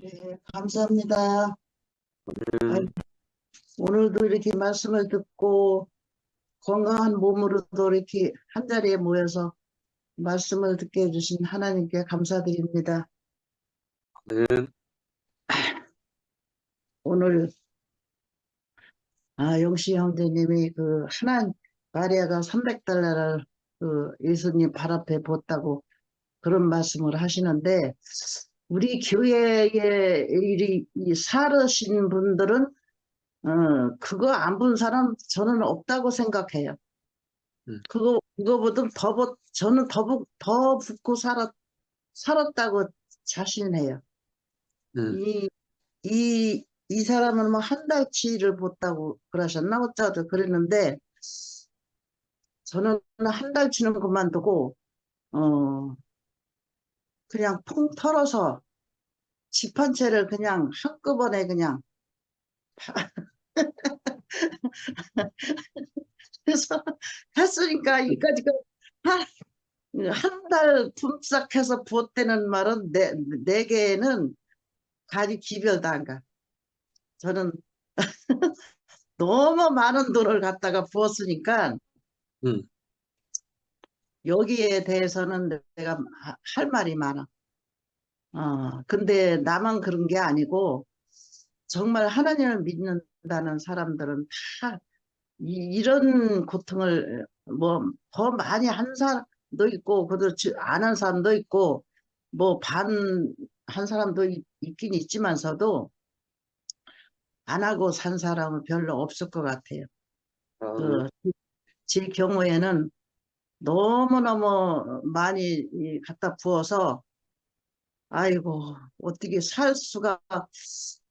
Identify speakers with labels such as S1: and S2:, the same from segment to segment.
S1: 네, 감사합니다. 아,
S2: 음,
S1: 오늘도 이렇게 말씀을 듣고 건강한 몸으로도 이렇게 한자리에 모여서 말씀을 듣게 해주신 하나님께 감사드립니다.
S2: 음,
S1: 오늘 영시 형제님이 그 마리아가 300달러를 그 예수님 발 앞에 뒀다고 그런 말씀을 하시는데 우리 교회에 이 살으신 분들은 그거 안 본 사람 저는 없다고 생각해요.
S2: 음,
S1: 그거보다 저는 더 붓고 살았다고 자신해요.
S2: 음,
S1: 이 사람은 뭐 한 달치를 붓다고 그러셨나? 어쩌고 그랬는데, 저는 한 달치는 그만두고, 어, 그냥 통 털어서 집 한 채를 그냥 한꺼번에 그냥, 그래서 했으니까 이까지가 한 달 품삯해서 부었다는 말은 네 개는 가지 기별도 안 가. 저는 너무 많은 돈을 갖다가 부었으니까
S2: 음,
S1: 여기에 대해서는 내가 할 말이 많아. 근데 나만 그런 게 아니고 정말 하나님을 믿는다는 사람들은 다 이런 고통을 뭐 더 많이 한 사람도 있고 그들 안 한 사람도 있고 뭐 한 사람도 있긴 있지만서도 안 하고 산 사람은 별로 없을 것 같아요.
S2: 아,
S1: 그 제 경우에는 너무너무 많이 갖다 부어서 아이고 어떻게 살 수가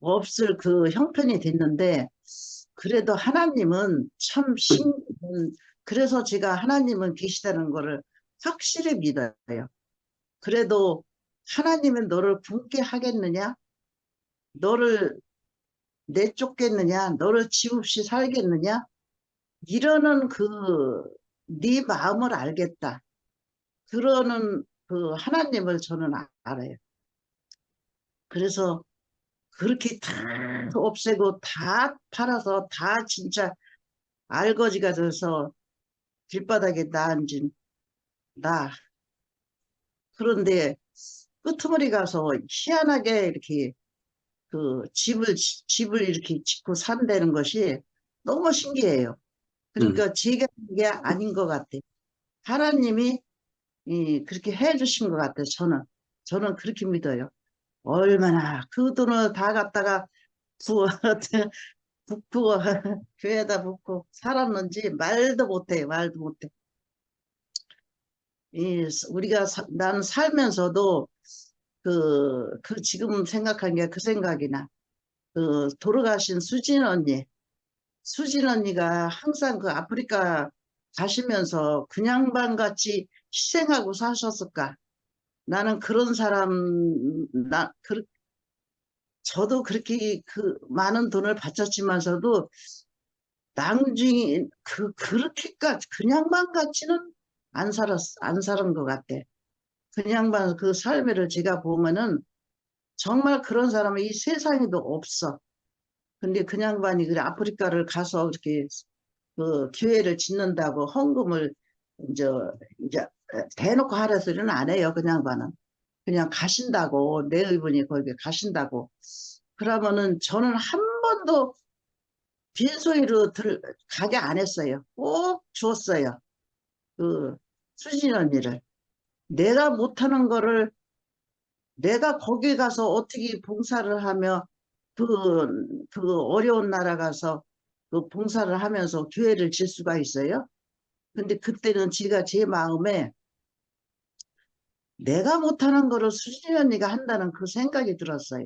S1: 없을 그 형편이 됐는데 그래도 하나님은 그래서 제가 하나님은 계시다는 거를 확실히 믿어요. 그래도 하나님은 너를 굶게 하겠느냐? 너를 내쫓겠느냐? 너를 집 없이 살겠느냐? 이러는 네 마음을 알겠다. 그러는 그 하나님을 저는 알아요. 그래서 그렇게 다 없애고 다 팔아서 다 진짜 알거지가 돼서 길바닥에 나앉은 나. 그런데 끄트머리 가서 희한하게 이렇게 그 집을 이렇게 짓고 산다는 것이 너무 신기해요.
S2: 음,
S1: 그러니까 제가 한 게 아닌 것 같아요. 하나님이 그렇게 해주신 것 같아요. 저는 그렇게 믿어요. 얼마나 그 돈을 다 갖다가 부어, 붓고 교회에다 붓고 살았는지 말도 못해 말도 못해. 나는 살면서도 그 지금 생각한 게 그 생각이 나. 그 돌아가신 수진 언니가 항상 그 아프리카 가시면서 그냥 반같이 희생하고 사셨을까? 나는 그런 사람, 저도 그렇게 그 많은 돈을 바쳤지만서도 그렇게까지 그냥만 같지는 안 살은 것 같아. 그냥만 그 삶을 제가 보면은 정말 그런 사람은 이 세상에도 없어. 근데 그냥반이 그래 아프리카를 가서 이렇게 그 교회를 짓는다고 헌금을 이제 이제 대놓고 하라 소리는 안 해요. 그냥반은 그냥 가신다고 내 의원이 거기 가신다고. 그러면은 저는 한 번도 빈소리로 가게 안 했어요. 꼭 주었어요. 그 수진 언니를. 내가 못하는 거를 내가 거기 가서 어떻게 봉사를 하며 그, 그 어려운 나라 가서 그 봉사를 하면서 교회를 질 수가 있어요? 근데 그때는 지가 제 마음에 내가 못하는 거를 수진 언니가 한다는 그 생각이 들었어요.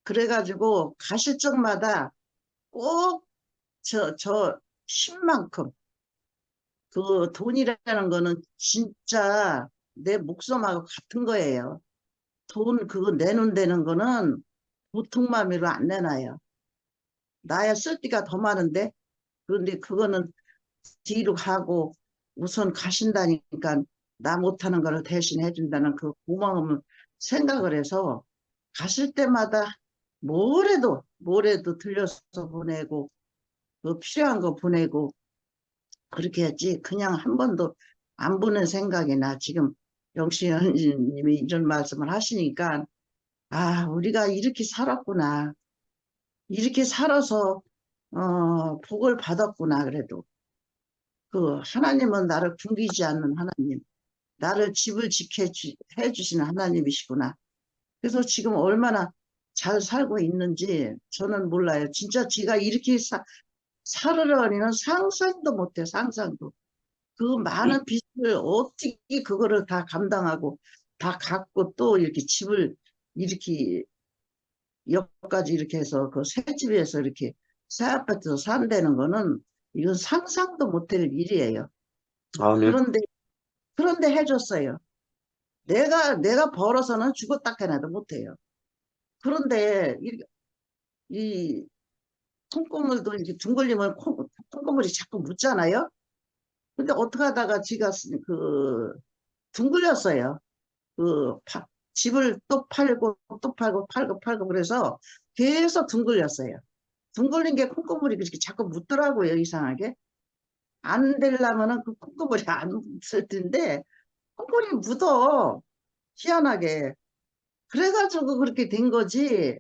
S1: 그래가지고 가실 적마다 꼭 저 신만큼 그 돈이라는 거는 진짜 내 목숨하고 같은 거예요. 돈 그거 내놓는다는 거는 보통 맘으로 안 내놔요. 나야 쓸 데가 더 많은데 그런데 그거는 뒤로 가고 우선 가신다니까 나 못하는 거를 대신 해준다는 그 고마움을 생각을 해서 갔을 때마다 뭐래도 들려서 보내고, 그 필요한 거 보내고, 그렇게 했지. 그냥 한 번도 안 보낸 생각이 나. 지금 영신님이 이런 말씀을 하시니까, 아, 우리가 이렇게 살았구나. 이렇게 살아서, 복을 받았구나. 그래도. 그, 하나님은 나를 굶기지 않는 하나님. 나를 집을 해주시는 하나님이시구나. 그래서 지금 얼마나 잘 살고 있는지 저는 몰라요. 진짜 제가 이렇게 살으려니는 상상도 못해, 상상도. 그 많은 빚을 어떻게 그거를 다 감당하고 다 갖고 또 이렇게 집을 이렇게 역까지 이렇게 해서 그 새 집에서 이렇게 새 아파트에서 산다는 거는 이건 상상도 못할 일이에요.
S2: 아멘.
S1: 그런데 해줬어요. 내가 벌어서는 죽었다 해도 못해요. 그런데 이 콩고물도 이렇게 둥글리면 콩고물이 자꾸 묻잖아요. 근데 어떻게 하다가 지가 그 둥글렸어요. 그 집을 또 팔고 또 팔고 그래서 계속 둥글렸어요. 둥글린 게 콩고물이 그렇게 자꾸 묻더라고요. 이상하게. 안 되려면은 그 콩고물이 안 묻을 텐데 콩고물이 묻어. 희한하게. 그래가지고 그렇게 된 거지.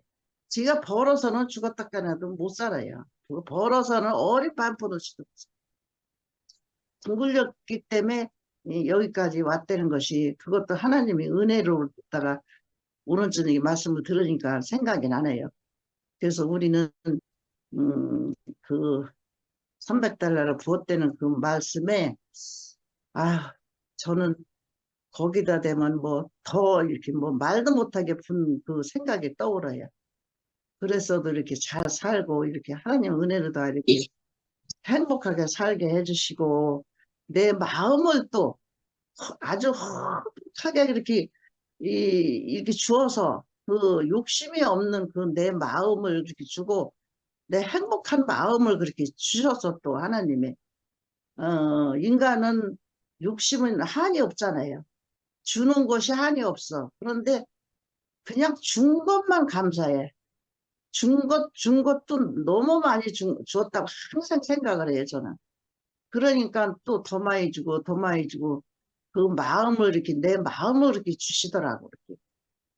S1: 지가 벌어서는 죽었다 까나도 못 살아요. 그거 벌어서는 어리 반포도치도 둥글렸기 때문에 여기까지 왔다는 것이 그것도 하나님이 은혜로다가 오늘 저녁에 말씀을 들으니까 생각이 나네요. 그래서 우리는 음, 그 300달러를 부었다는 그 말씀에 아 저는 거기다 대면 뭐 더 이렇게 뭐 말도 못하게 분 그 생각이 떠오르요. 그래서도 이렇게 잘 살고 이렇게 하나님 은혜로 다 이렇게 행복하게 살게 해주시고 내 마음을 또 아주 허하게 이렇게 이렇게 주어서 그 욕심이 없는 그 내 마음을 이렇게 주고 내 행복한 마음을 그렇게 주셔서 또 하나님의 인간은 욕심은 한이 없잖아요. 주는 것이 한이 없어. 그런데 그냥 준 것만 감사해. 준 것도 너무 많이 주었다고 항상 생각을 해요, 저는. 그러니까 또 더 많이 주고, 더 많이 주고, 그 마음을 이렇게, 내 마음을 이렇게 주시더라고, 이렇게.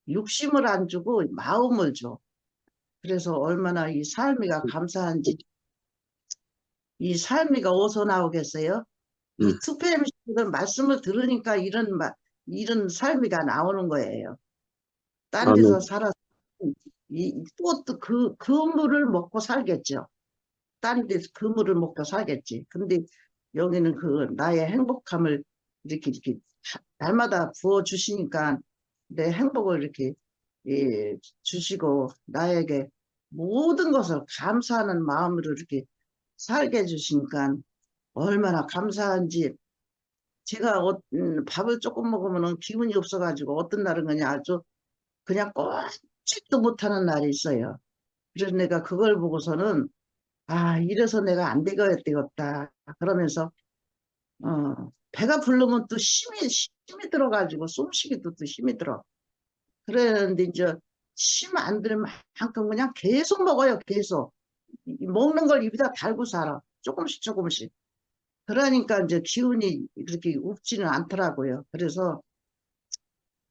S1: 욕심을 안 주고, 마음을 줘. 그래서 얼마나 이 삶이가 감사한지, 이 삶이가 어디서 나오겠어요? 이
S2: 음,
S1: 2PMC는 말씀을 들으니까 이런 삶이가 나오는 거예요. 딴 데서
S2: 아멘.
S1: 살아서, 또 그 물을 먹고 살겠죠. 딴 데서 그물을 먹고 살겠지. 근데 여기는 그 나의 행복함을 이렇게 날마다 부어 주시니까 내 행복을 이렇게 주시고 나에게 모든 것을 감사하는 마음으로 이렇게 살게 해주시니까 얼마나 감사한지 제가 밥을 조금 먹으면 기분이 없어가지고 어떤 날은 그냥 아주 그냥 꼼짝도 못하는 날이 있어요. 그래서 내가 그걸 보고서는 아, 이래서 내가 안 되겠다. 그러면서, 배가 부르면 또 힘이 들어가지고, 숨쉬기도 또 힘이 들어. 그랬는데, 이제, 힘 안 들면 만큼 그냥 계속 먹어요, 계속. 먹는 걸 입에다 달고 살아. 조금씩. 그러니까 이제 기운이 그렇게 없지는 않더라고요. 그래서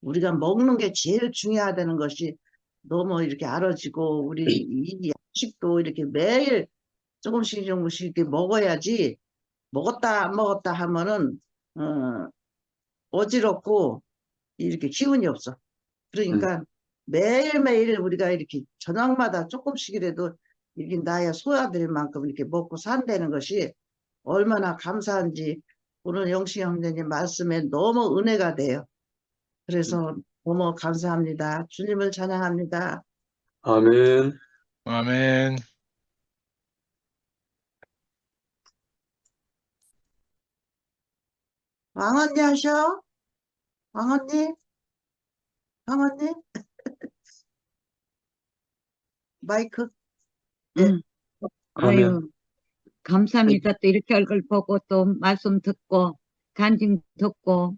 S1: 우리가 먹는 게 제일 중요하다는 것이 너무 이렇게 알아지고, 우리 이 양식도 이렇게 매일 조금씩 이렇게 먹어야지 먹었다 안 먹었다 하면은 어지럽고 이렇게 기운이 없어.
S2: 음,
S1: 그러니까 매일매일 우리가 이렇게 저녁마다 조금씩이라도 이렇게 나의 소화될 만큼 이렇게 먹고 산다는 것이 얼마나 감사한지 오늘 영식 형제님 말씀에 너무 은혜가 돼요. 그래서 너무 감사합니다. 주님을 찬양합니다.
S2: 아멘.
S3: 아멘.
S1: 왕언니 하셔? 왕언니? 왕언니? 마이크? 예.
S4: 응.
S2: 아멘.
S4: 아유, 감사합니다. 또 이렇게 얼굴 보고 또 말씀 듣고 간증 듣고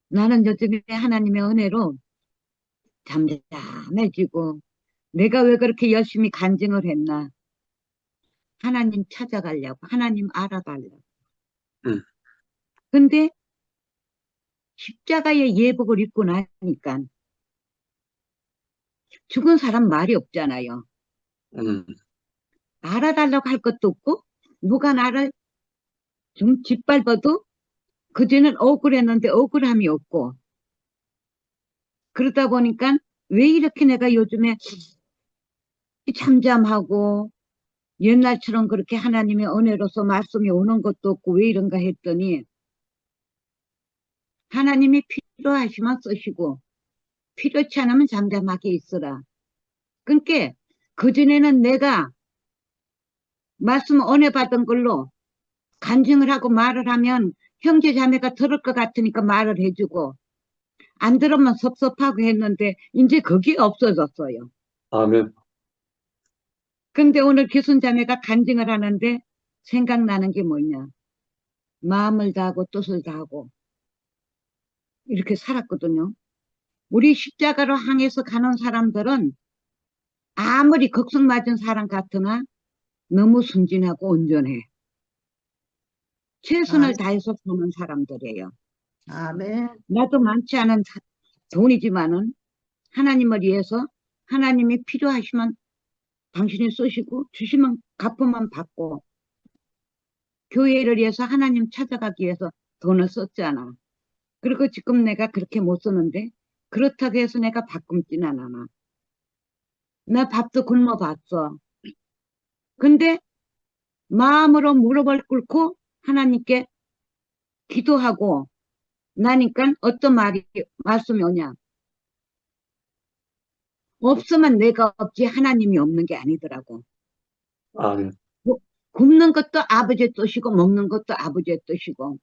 S4: 나는 요즘에 하나님의 은혜로 잠잠해지고 내가 왜 그렇게 열심히 간증을 했나? 하나님 찾아가려고, 하나님 알아가려고.
S2: 음,
S4: 근데 십자가의 예복을 입고 나니까 죽은 사람 말이 없잖아요.
S2: 음,
S4: 알아달라고 할 것도 없고 누가 나를 좀 짓밟아도 그전엔 억울했는데 억울함이 없고 그러다 보니까 왜 이렇게 내가 요즘에 잠잠하고 옛날처럼 그렇게 하나님의 은혜로서 말씀이 오는 것도 없고 왜 이런가 했더니 하나님이 필요하시면 쓰시고 필요치 않으면 잠잠하게 있으라. 그러니까 그전에는 내가 말씀 은혜 받은 걸로 간증을 하고 말을 하면 형제 자매가 들을 것 같으니까 말을 해주고 안 들으면 섭섭하고 했는데 이제 그게 없어졌어요.
S2: 아멘.
S4: 근데 오늘 기순 자매가 간증을 하는데 생각나는 게 뭐냐. 마음을 다하고 뜻을 다하고 이렇게 살았거든요. 우리 십자가로 향해서 가는 사람들은 아무리 걱정 맞은 사람 같으나 너무 순진하고 온전해. 최선을
S1: 아멘.
S4: 다해서 사는 사람들이에요.
S1: 아멘.
S4: 나도 많지 않은 돈이지만은 하나님을 위해서 하나님이 필요하시면 당신이 쓰시고 주시면 갚으면 받고 교회를 위해서 하나님 찾아가기 위해서 돈을 썼잖아. 그리고 지금 내가 그렇게 못 쓰는데 그렇다고 해서 내가 바꿈지는 않아. 나 밥도 굶어 봤어. 근데 마음으로 무릎을 꿇고 하나님께 기도하고 나니까 어떤 말씀이 오냐. 없으면 내가 없지 하나님이 없는 게 아니더라고.
S2: 아멘.
S4: 뭐, 굶는 것도 아버지의 뜻이고 먹는 것도 아버지의 뜻이고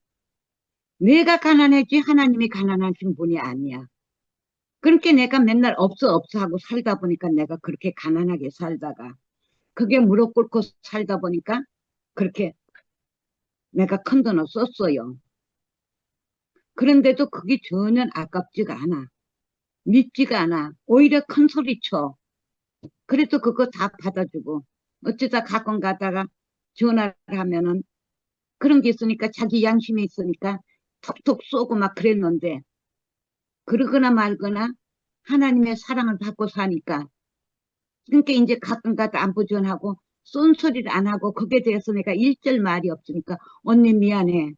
S4: 내가 가난했지 하나님이 가난하신 분이 아니야. 그러니까 내가 맨날 없어 없어 하고 살다 보니까 내가 그렇게 가난하게 살다가 그게 무릎 꿇고 살다 보니까 그렇게 내가 큰 돈을 썼어요. 그런데도 그게 전혀 아깝지가 않아. 믿지가 않아. 오히려 큰 소리 쳐. 그래도 그거 다 받아주고 어쩌다 가끔 가다가 전화를 하면은 그런 게 있으니까 자기 양심이 있으니까 톡톡 쏘고 막 그랬는데 그러거나 말거나 하나님의 사랑을 받고 사니까 그러니까 이제 가끔 가다 안부 전하고 쏜소리를 안 하고 거기에 대해서 내가 일절 말이 없으니까 언니 미안해.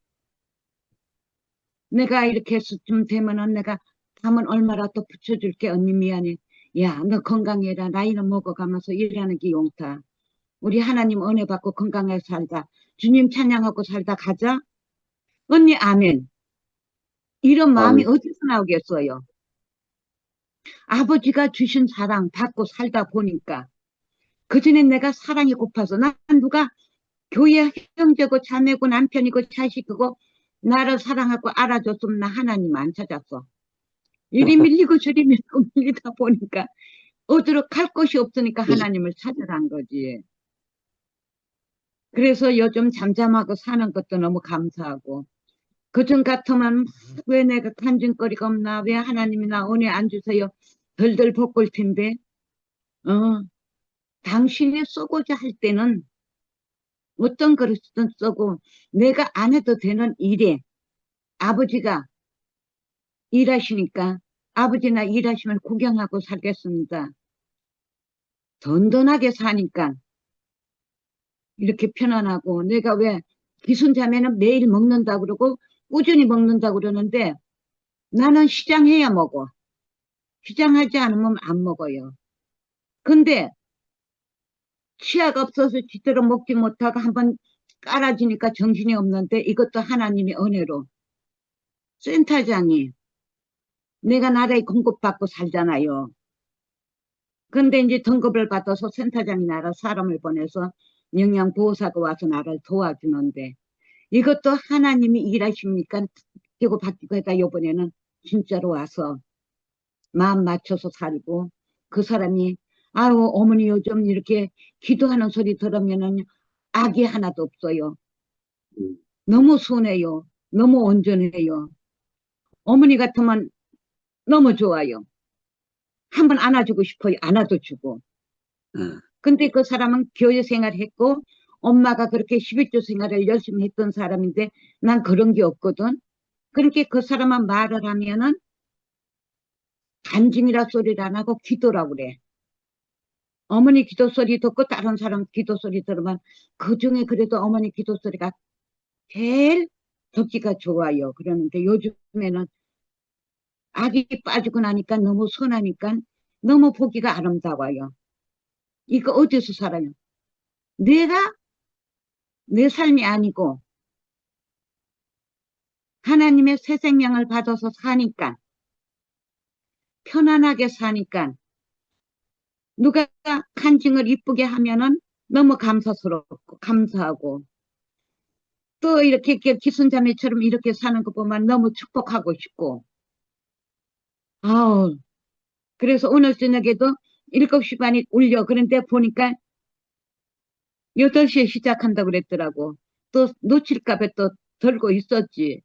S4: 내가 이렇게 해서 좀 되면은 내가 담은 얼마라 또 붙여줄게. 언니 미안해. 야, 너 건강해라. 나이는 먹어가면서 일하는 게 용타. 우리 하나님 은혜 받고 건강하게 살다. 주님 찬양하고 살다 가자. 언니 아멘. 이런 마음이
S2: 아멘.
S4: 어디서 나오겠어요? 아버지가 주신 사랑 받고 살다 보니까 그전에 내가 사랑이 고파서 난 누가 교회 형제고 자매고 남편이고 자식이고 나를 사랑하고 알아줬으면 나 하나님 안 찾았어. 이리 밀리고 저리 밀리고 밀리다 보니까 어디로 갈 곳이 없으니까 하나님을 찾아간 거지. 그래서 요즘 잠잠하고 사는 것도 너무 감사하고 그전 같으면 왜 내가 간증거리가 없나 왜 하나님이 나 은혜 안 주세요 덜덜 볶을 텐데 당신이 쏘고자 할 때는 어떤 그릇이든 쏘고 내가 안 해도 되는 일에 아버지가 일하시니까 아버지나 일하시면 구경하고 살겠습니다. 든든하게 사니까 이렇게 편안하고 내가 왜 기순자매는 매일 먹는다 그러고 꾸준히 먹는다 그러는데 나는 시장해야 먹어. 시장하지 않으면 안 먹어요. 근데 치아가 없어서 제대로 먹지 못하고 한번 깔아지니까 정신이 없는데 이것도 하나님의 은혜로 센터장이 내가 나라에 공급받고 살잖아요. 근데 이제 등급을 받아서 센터장이 나라 사람을 보내서 영양보호사가 와서 나를 도와주는데 이것도 하나님이 일하십니까? 바뀌고 바뀌고 하다 요번에는 진짜로 와서 마음 맞춰서 살고 그 사람이 아유 어머니 요즘 이렇게 기도하는 소리 들으면은 악이 하나도 없어요.
S2: 음,
S4: 너무 순해요. 너무 온전해요. 어머니 같으면 너무 좋아요. 한번 안아주고 싶어요. 안아도 주고.
S2: 음,
S4: 근데 그 사람은 교회 생활했고 엄마가 그렇게 11조 생활을 열심히 했던 사람인데 난 그런 게 없거든. 그렇게 그 사람은 말을 하면은 간증이라 소리를 안 하고 기도라고 그래. 어머니 기도 소리 듣고 다른 사람 기도 소리 들으면 그중에 그래도 어머니 기도 소리가 제일 듣기가 좋아요. 그러는데 요즘에는 아기 빠지고 나니까 너무 선하니까 너무 보기가 아름다워요. 이거 어디서 살아요? 내가 내 삶이 아니고 하나님의 새 생명을 받아서 사니까 편안하게 사니까 누가 간증을 이쁘게 하면은 너무 감사스럽고 감사하고 또 이렇게 기순자매처럼 이렇게 사는 거 보면 너무 축복하고 싶고 아우 그래서 오늘 저녁에도 7시 반에 울려 그런데 보니까 8시에 시작한다고 그랬더라고. 또 놓칠까 봐 또 들고 있었지.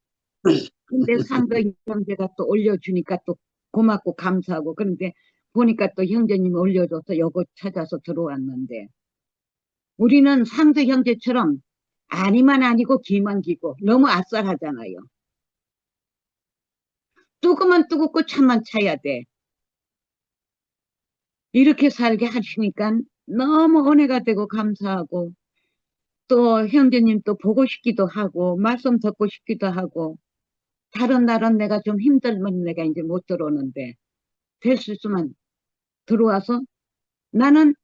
S4: 근데 상도 형제가 또 올려주니까 또 고맙고 감사하고 그런데 보니까 또 형제님이 올려줘서 요거 찾아서 들어왔는데 우리는 상도 형제처럼 아니만 아니고 기만 기고 너무 아싸하잖아요. 뜨거면 뜨겁고 차만 차야 돼. 이렇게 살게 하시니까 너무 은혜가 되고 감사하고 또 형제님 또 보고 싶기도 하고 말씀 듣고 싶기도 하고 다른 날은 내가 좀 힘들면 내가 이제 못 들어오는데 될 수 있으면 들어와서 나는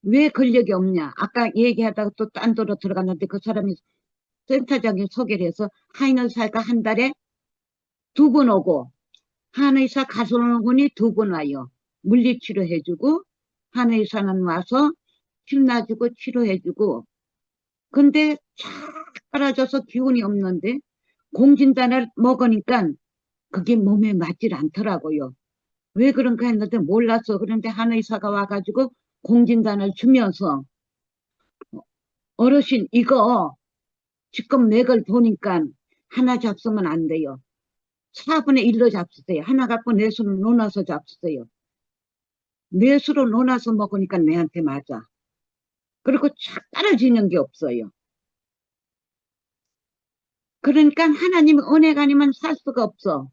S4: 왜 근력이 없냐. 아까 얘기하다가 또 딴 데로 들어갔는데 그 사람이 센터장이 소개를 해서 한의사가 한 달에 2번 오고 한의사 가서는분이 2번 와요. 물리치료 해주고 한의사는 와서 힘놔주고 치료해주고 근데 쫙 떨어져서 기운이 없는데 공진단을 먹으니까 그게 몸에 맞질 않더라고요. 왜 그런가 했는데 몰랐어. 그런데 한의사가 와가지고 공진단을 주면서 어르신 이거 지금 맥을 보니까 하나 잡수면 안 돼요. 4분의 1로 잡수세요. 하나 갖고 내 수로 놓아서 잡수세요. 내 수로 놓아서 먹으니까 내한테 맞아. 그리고 쫙 떨어지는 게 없어요. 그러니까 하나님 은혜가 아니면 살 수가 없어.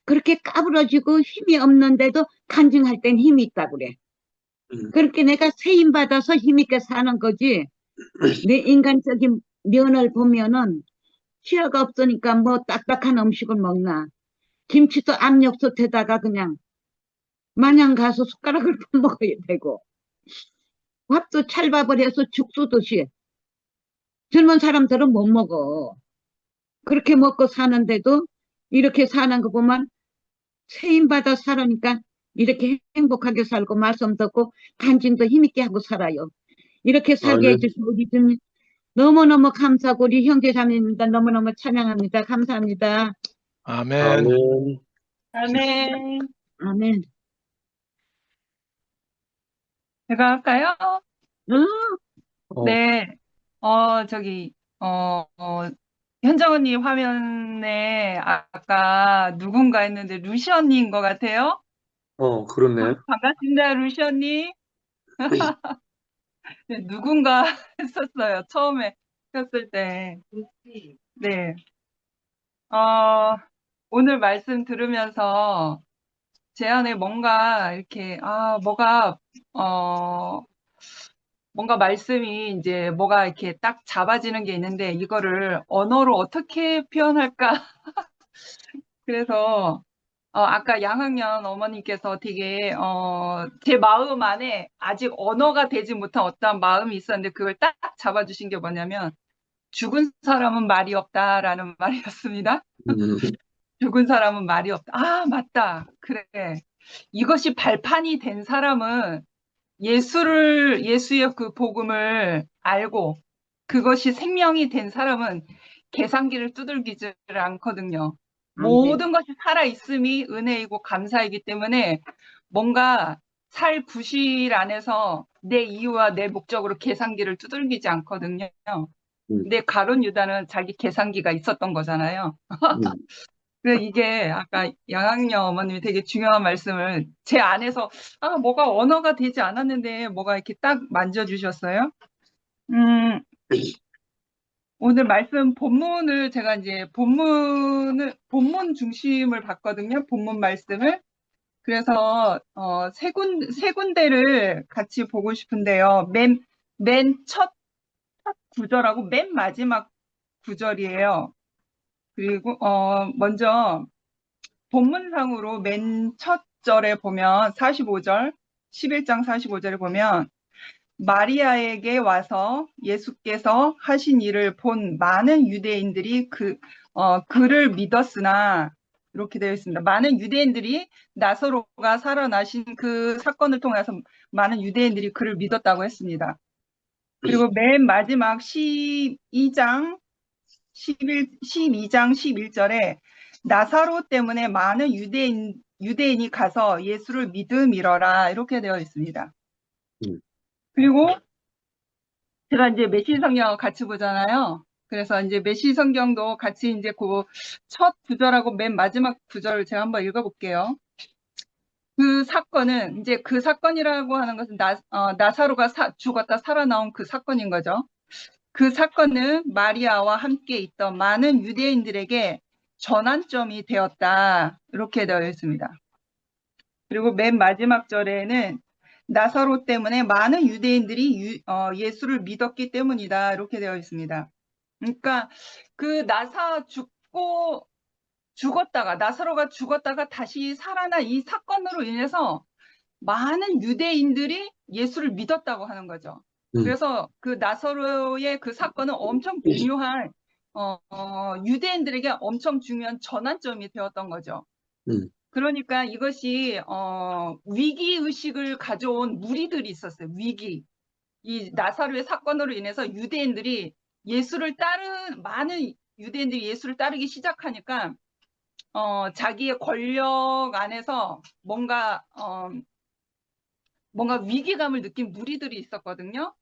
S4: 그렇게 까부러지고 힘이 없는데도 간증할 땐 힘이 있다고 그래. 그렇게 내가 세임 받아서 힘있게 사는 거지. 내 인간적인 면을 보면은 치아가 없으니까 뭐 딱딱한 음식을 먹나. 김치도 압력솥에다가 그냥 마냥 가서 숟가락을 먹어야 되고 밥도 찰밥을 해서 죽 쏘듯이 젊은 사람들은 못 먹어. 그렇게 먹고 사는데도 이렇게 사는 거 보면 세임받아 살으니까 이렇게 행복하게 살고 말씀 듣고 간증도 힘있게 하고 살아요. 이렇게 살게
S2: 아멘.
S4: 해주신 우리 주님 너무너무 감사하고 우리 형제 자매입니다. 너무너무 찬양합니다. 감사합니다.
S3: 아멘.
S2: 아멘.
S5: 아멘.
S4: 아멘.
S5: 제가 할까요?
S4: 응?
S2: 어,
S5: 네. 저기, 현정 언니 화면에 아까 누군가 했는데 루시 언니인 것 같아요.
S2: 그렇네.
S5: 반갑습니다, 루시 언니. 네, 누군가 했었어요. 처음에 켰을 때. 네. 오늘 말씀 들으면서 제 안에 뭔가 이렇게, 뭔가 말씀이 이제 뭐가 이렇게 딱 잡아지는 게 있는데 이거를 언어로 어떻게 표현할까? 그래서 아까 양학년 어머니께서 되게 제 마음 안에 아직 언어가 되지 못한 어떤 마음이 있었는데 그걸 딱 잡아주신 게 뭐냐면 죽은 사람은 말이 없다라는 말이었습니다.
S2: 음,
S5: 죽은 사람은 말이 없다. 아, 맞다. 그래. 이것이 발판이 된 사람은 예수의 그 복음을 알고 그것이 생명이 된 사람은 계산기를 두들기지 않거든요.
S4: 아멘.
S5: 모든 것이 살아있음이 은혜이고 감사이기 때문에 뭔가 살 구실 안에서 내 이유와 내 목적으로 계산기를 두들기지 않거든요. 근데 가룟 유다는 자기 계산기가 있었던 거잖아요.
S2: 음,
S5: 그래서 이게 아까 양학녀 어머님이 되게 중요한 말씀을 제 안에서 뭐가 언어가 되지 않았는데 뭐가 이렇게 딱 만져주셨어요. 오늘 말씀 본문을 제가 이제 본문 중심을 봤거든요. 본문 말씀을. 그래서 세 군데를 같이 보고 싶은데요. 맨 첫 구절하고 맨 마지막 구절이에요. 그리고 먼저 본문상으로 맨 첫 절에 보면 45절, 11장 45절에 보면 마리아에게 와서 예수께서 하신 일을 본 많은 유대인들이 그를 믿었으나 이렇게 되어 있습니다. 많은 유대인들이 나사로가 살아나신 그 사건을 통해서 많은 유대인들이 그를 믿었다고 했습니다. 그리고 맨 마지막 12장 11절에 나사로 때문에 많은 유대인이 가서 예수를 믿음이러라 이렇게 되어 있습니다. 그리고 제가 이제 메시 성경 같이 보잖아요. 그래서 이제 메시 성경도 같이 이제 그 첫 구절하고 맨 마지막 구절을 제가 한번 읽어볼게요. 그 사건은 이제 그 사건이라고 하는 것은 나사로가 죽었다 살아나온 그 사건인 거죠. 그 사건은 마리아와 함께 있던 많은 유대인들에게 전환점이 되었다. 이렇게 되어 있습니다. 그리고 맨 마지막 절에는 나사로 때문에 많은 유대인들이 예수를 믿었기 때문이다. 이렇게 되어 있습니다. 그러니까 그 나사로가 죽었다가 다시 살아난 이 사건으로 인해서 많은 유대인들이 예수를 믿었다고 하는 거죠. 그래서 그 나사로의 그 사건은 엄청 중요한 유대인들에게 엄청 중요한 전환점이 되었던 거죠. 그러니까 이것이 위기의식을 가져온 무리들이 있었어요. 이 나사로의 사건으로 인해서 많은 유대인들이 예수를 따르기 시작하니까 자기의 권력 안에서 뭔가 위기감을 느낀 무리들이 있었거든요.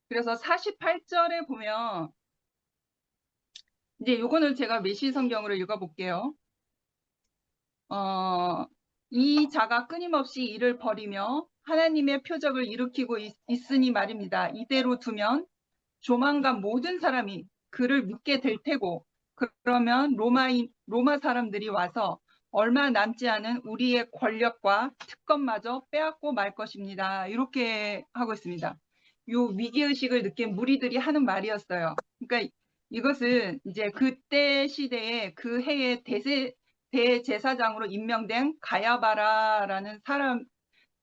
S5: 그래서 48절에 보면 이제 요거는 제가 메시 성경으로 읽어볼게요. 이 자가 끊임없이 일을 벌이며 하나님의 표적을 일으키고 있으니 말입니다. 이대로 두면 조만간 모든 사람이 그를 믿게 될 테고 그러면 로마 사람들이 와서 얼마 남지 않은 우리의 권력과 특권마저 빼앗고 말 것입니다. 이렇게 하고 있습니다. 요 위기의식을 느낀 무리들이 하는 말이었어요. 그러니까 이것은 이제 그때 시대에 그 해의 대제사장으로 임명된 가야바라라는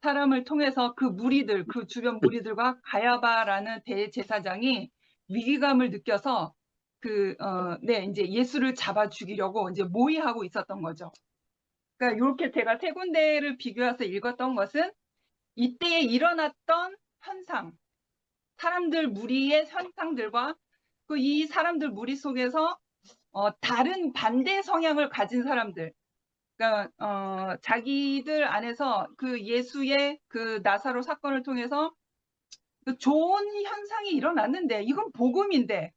S5: 사람을 통해서 그 주변 무리들과 가야바라는 대제사장이 위기감을 느껴서 이제 예수를 잡아 죽이려고 이제 모의하고 있었던 거죠. 그러니까 이렇게 제가 세 군데를 비교해서 읽었던 것은 이때에 일어났던 무리의 현상들과 이 사람들 무리 속에서 다른 반대 성향을 가진 사람들, 그러니까 자기들 안에서 그 예수의 그 나사로 사건을 통해서 좋은 현상이 일어났는데 이건 복음인데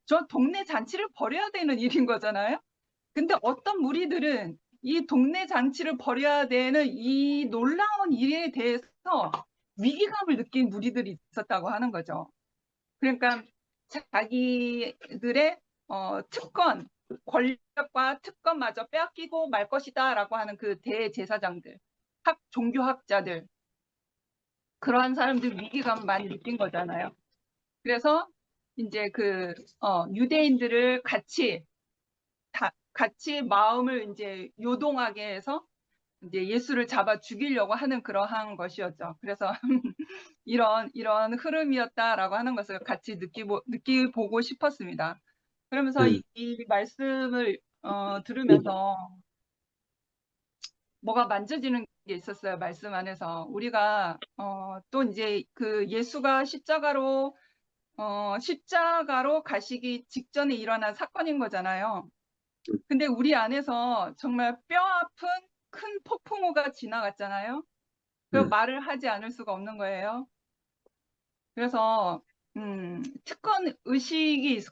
S5: 저 동네 잔치를 벌여야 되는 일인 거잖아요. 근데 어떤 무리들은 이 동네 잔치를 벌여야 되는 이 놀라운 일에 대해서 위기감을 느낀 무리들이 있었다고 하는 거죠. 그러니까 자기들의 권력과 특권마저 빼앗기고 말 것이다라고 하는 그 대제사장들, 종교학자들, 그러한 사람들 위기감을 많이 느낀 거잖아요. 그래서 이제 유대인들을 같이 마음을 이제 요동하게 해서 이제 예수를 잡아 죽이려고 하는 그러한 것이었죠. 그래서 이런 흐름이었다라고 하는 것을 같이 느끼보고 싶었습니다. 그러면서 이 말씀을 들으면서 뭐가 만져지는 게 있었어요. 말씀 안에서 우리가 또 이제 그 예수가 십자가로 가시기 직전에 일어난 사건인 거잖아요. 근데 우리 안에서 정말 뼈아픈 큰 폭풍우가 지나갔잖아요. 그 말을 하지 않을 수가 없는 거예요. 그래서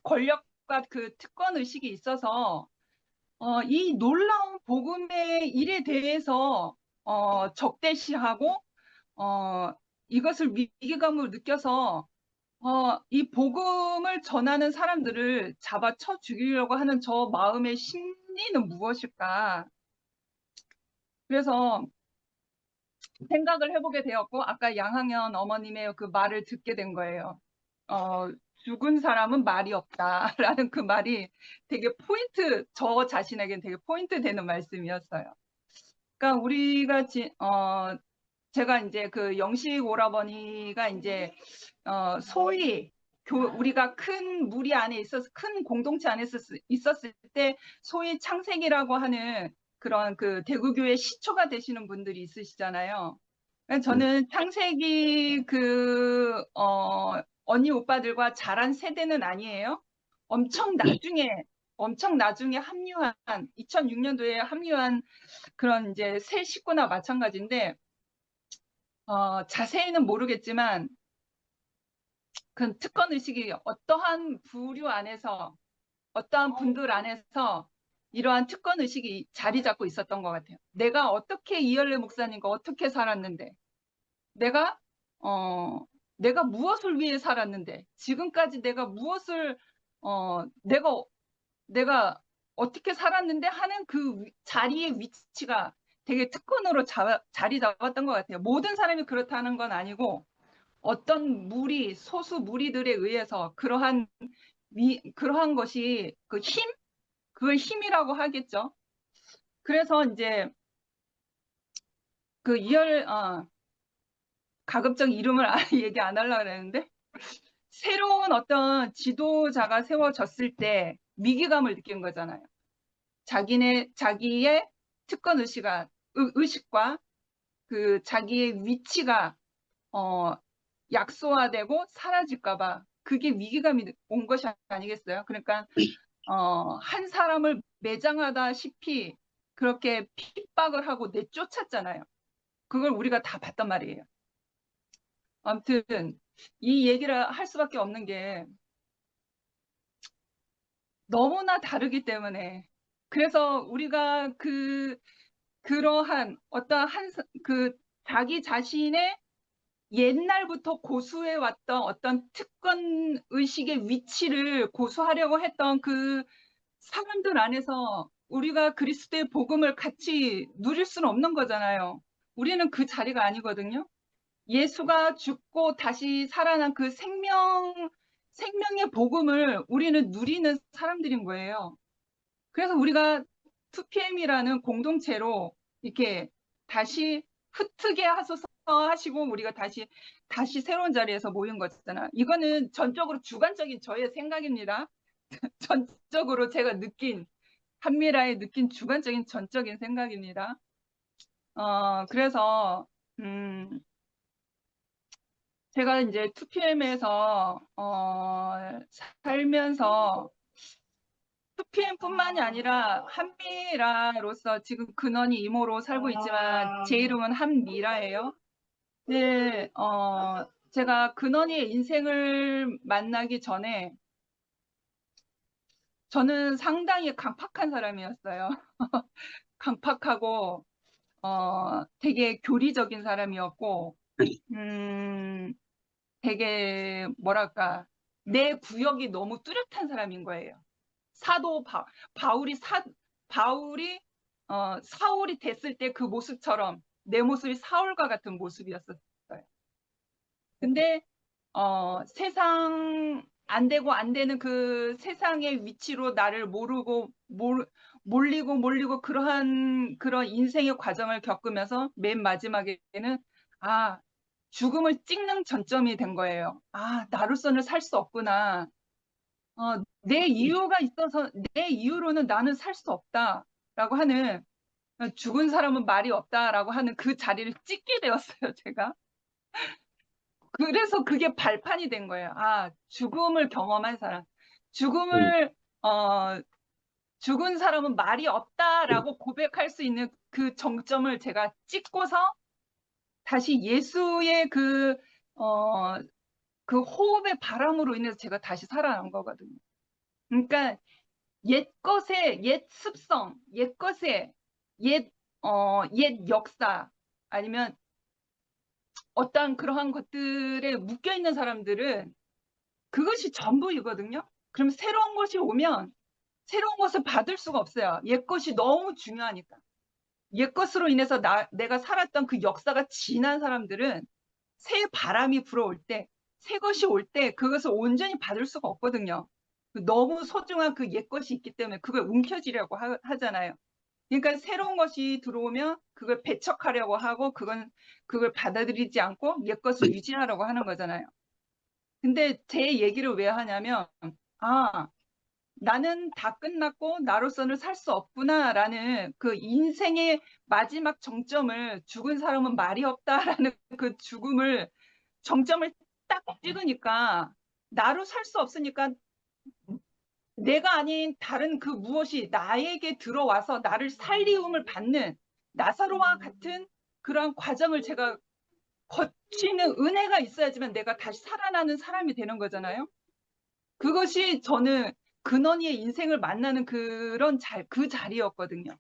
S5: 권력과 그 특권 의식이 있어서 이 놀라운 복음의 일에 대해서 적대시하고 이것을 위기감으로 느껴서 이 복음을 전하는 사람들을 잡아쳐 죽이려고 하는 저 마음의 심리는 무엇일까? 그래서 생각을 해보게 되었고, 아까 양학연 어머님의 그 말을 듣게 된 거예요. 죽은 사람은 말이 없다라는 그 말이 되게 저 자신에겐 되게 포인트 되는 말씀이었어요. 그러니까 우리가 제가 이제 그 영식 오라버니가 이제 소위 우리가 큰 무리 안에 큰 공동체 안에 있었을 때 소위 창세기라고 하는 그런 그 대구교회 시초가 되시는 분들이 있으시잖아요. 저는 창세기 언니 오빠들과 자란 세대는 아니에요. 엄청 나중에 합류한 2006년도에 합류한 그런 이제 새 식구나 마찬가지인데 자세히는 모르겠지만 그 특권 의식이 어떠한 부류 안에서 어떠한 분들 안에서 이러한 특권 의식이 자리 잡고 있었던 것 같아요. 내가 어떻게 이열래 목사님과 어떻게 살았는데 내가 무엇을 위해 살았는데 지금까지 내가 무엇을 내가 어떻게 살았는데 하는 그 자리의 위치가 되게 특권으로 자리 잡았던 것 같아요. 모든 사람이 그렇다는 건 아니고 어떤 소수 무리들에 의해서 그러한 것이 그걸 힘이라고 하겠죠. 그래서 이제 그 가급적 이름을 얘기 안 하려고 그랬는데 새로운 어떤 지도자가 세워졌을 때 위기감을 느낀 거잖아요. 자기의 특권 의식과 그 자기의 위치가 약소화되고 사라질까봐 그게 위기감이 온 것이 아니겠어요? 그러니까 한 사람을 매장하다시피 그렇게 핍박을 하고 내쫓았잖아요. 그걸 우리가 다 봤단 말이에요. 아무튼 이 얘기를 할 수밖에 없는 게 너무나 다르기 때문에 그래서 우리가 그러한 자기 자신의 옛날부터 고수해 왔던 어떤 특권 의식의 위치를 고수하려고 했던 그 사람들 안에서 우리가 그리스도의 복음을 같이 누릴 수는 없는 거잖아요. 우리는 그 자리가 아니거든요. 예수가 죽고 다시 살아난 그 생명의 복음을 우리는 누리는 사람들인 거예요. 그래서 우리가 2PM이라는 공동체로 이렇게 다시 흩트게 하소서 하시고 우리가 다시 새로운 자리에서 모인 거잖아. 이거는 전적으로 주관적인 저의 생각입니다. 전적으로 제가 한미라에 느낀 주관적인 전적인 생각입니다. 그래서 제가 이제 2PM에서 살면서 2PM뿐만이 아니라 한미라로서 지금 근원이 이모로 살고 있지만 제 이름은 한미라예요. 네, 제가 근원이의 인생을 만나기 전에 저는 상당히 강팍한 사람이었어요. 강팍하고 되게 교리적인 사람이었고 되게 뭐랄까 내 구역이 너무 뚜렷한 사람인 거예요. 사도 바울이 사울이 됐을 때 그 모습처럼 내 모습이 사울과 같은 모습이었어요. 근데 세상 안 되고 안 되는 그 세상의 위치로 나를 몰리고 그런 인생의 과정을 겪으면서 맨 마지막에는 죽음을 찍는 전점이 된 거예요. 나로서는 살 수 없구나. 내 이유가 있어서 내 이유로는 나는 살 수 없다라고 하는 죽은 사람은 말이 없다라고 하는 그 자리를 찍게 되었어요, 제가. 그래서 그게 발판이 된 거예요. 죽음을 경험한 사람. 죽은 사람은 말이 없다라고 고백할 수 있는 그 정점을 제가 찍고서 다시 예수의 그 호흡의 바람으로 인해서 제가 다시 살아난 거거든요. 그러니까 옛 것의 옛 습성, 옛 것의 옛 역사 아니면 어떠한 그러한 것들에 묶여 있는 사람들은 그것이 전부이거든요. 그럼 새로운 것이 오면 새로운 것을 받을 수가 없어요. 옛 것이 너무 중요하니까. 옛 것으로 인해서 내가 살았던 그 역사가 지난 사람들은 새 바람이 불어올 때, 새 것이 올 때 그것을 온전히 받을 수가 없거든요. 너무 소중한 그 옛 것이 있기 때문에 그걸 움켜쥐려고 하잖아요. 그러니까 새로운 것이 들어오면 그걸 배척하려고 하고 그걸 받아들이지 않고 옛 것을 유지하려고 하는 거잖아요. 근데 제 얘기를 왜 하냐면 나는 다 끝났고 나로서는 살 수 없구나라는 그 인생의 마지막 정점을 죽은 사람은 말이 없다라는 그 죽음을 정점을 딱 찍으니까 나로 살 수 없으니까 내가 아닌 다른 그 무엇이 나에게 들어와서 나를 살리움을 받는 나사로와 같은 그런 과정을 제가 거치는 은혜가 있어야지만 내가 다시 살아나는 사람이 되는 거잖아요. 그것이 저는 근원이의 인생을 만나는 그 자리였거든요.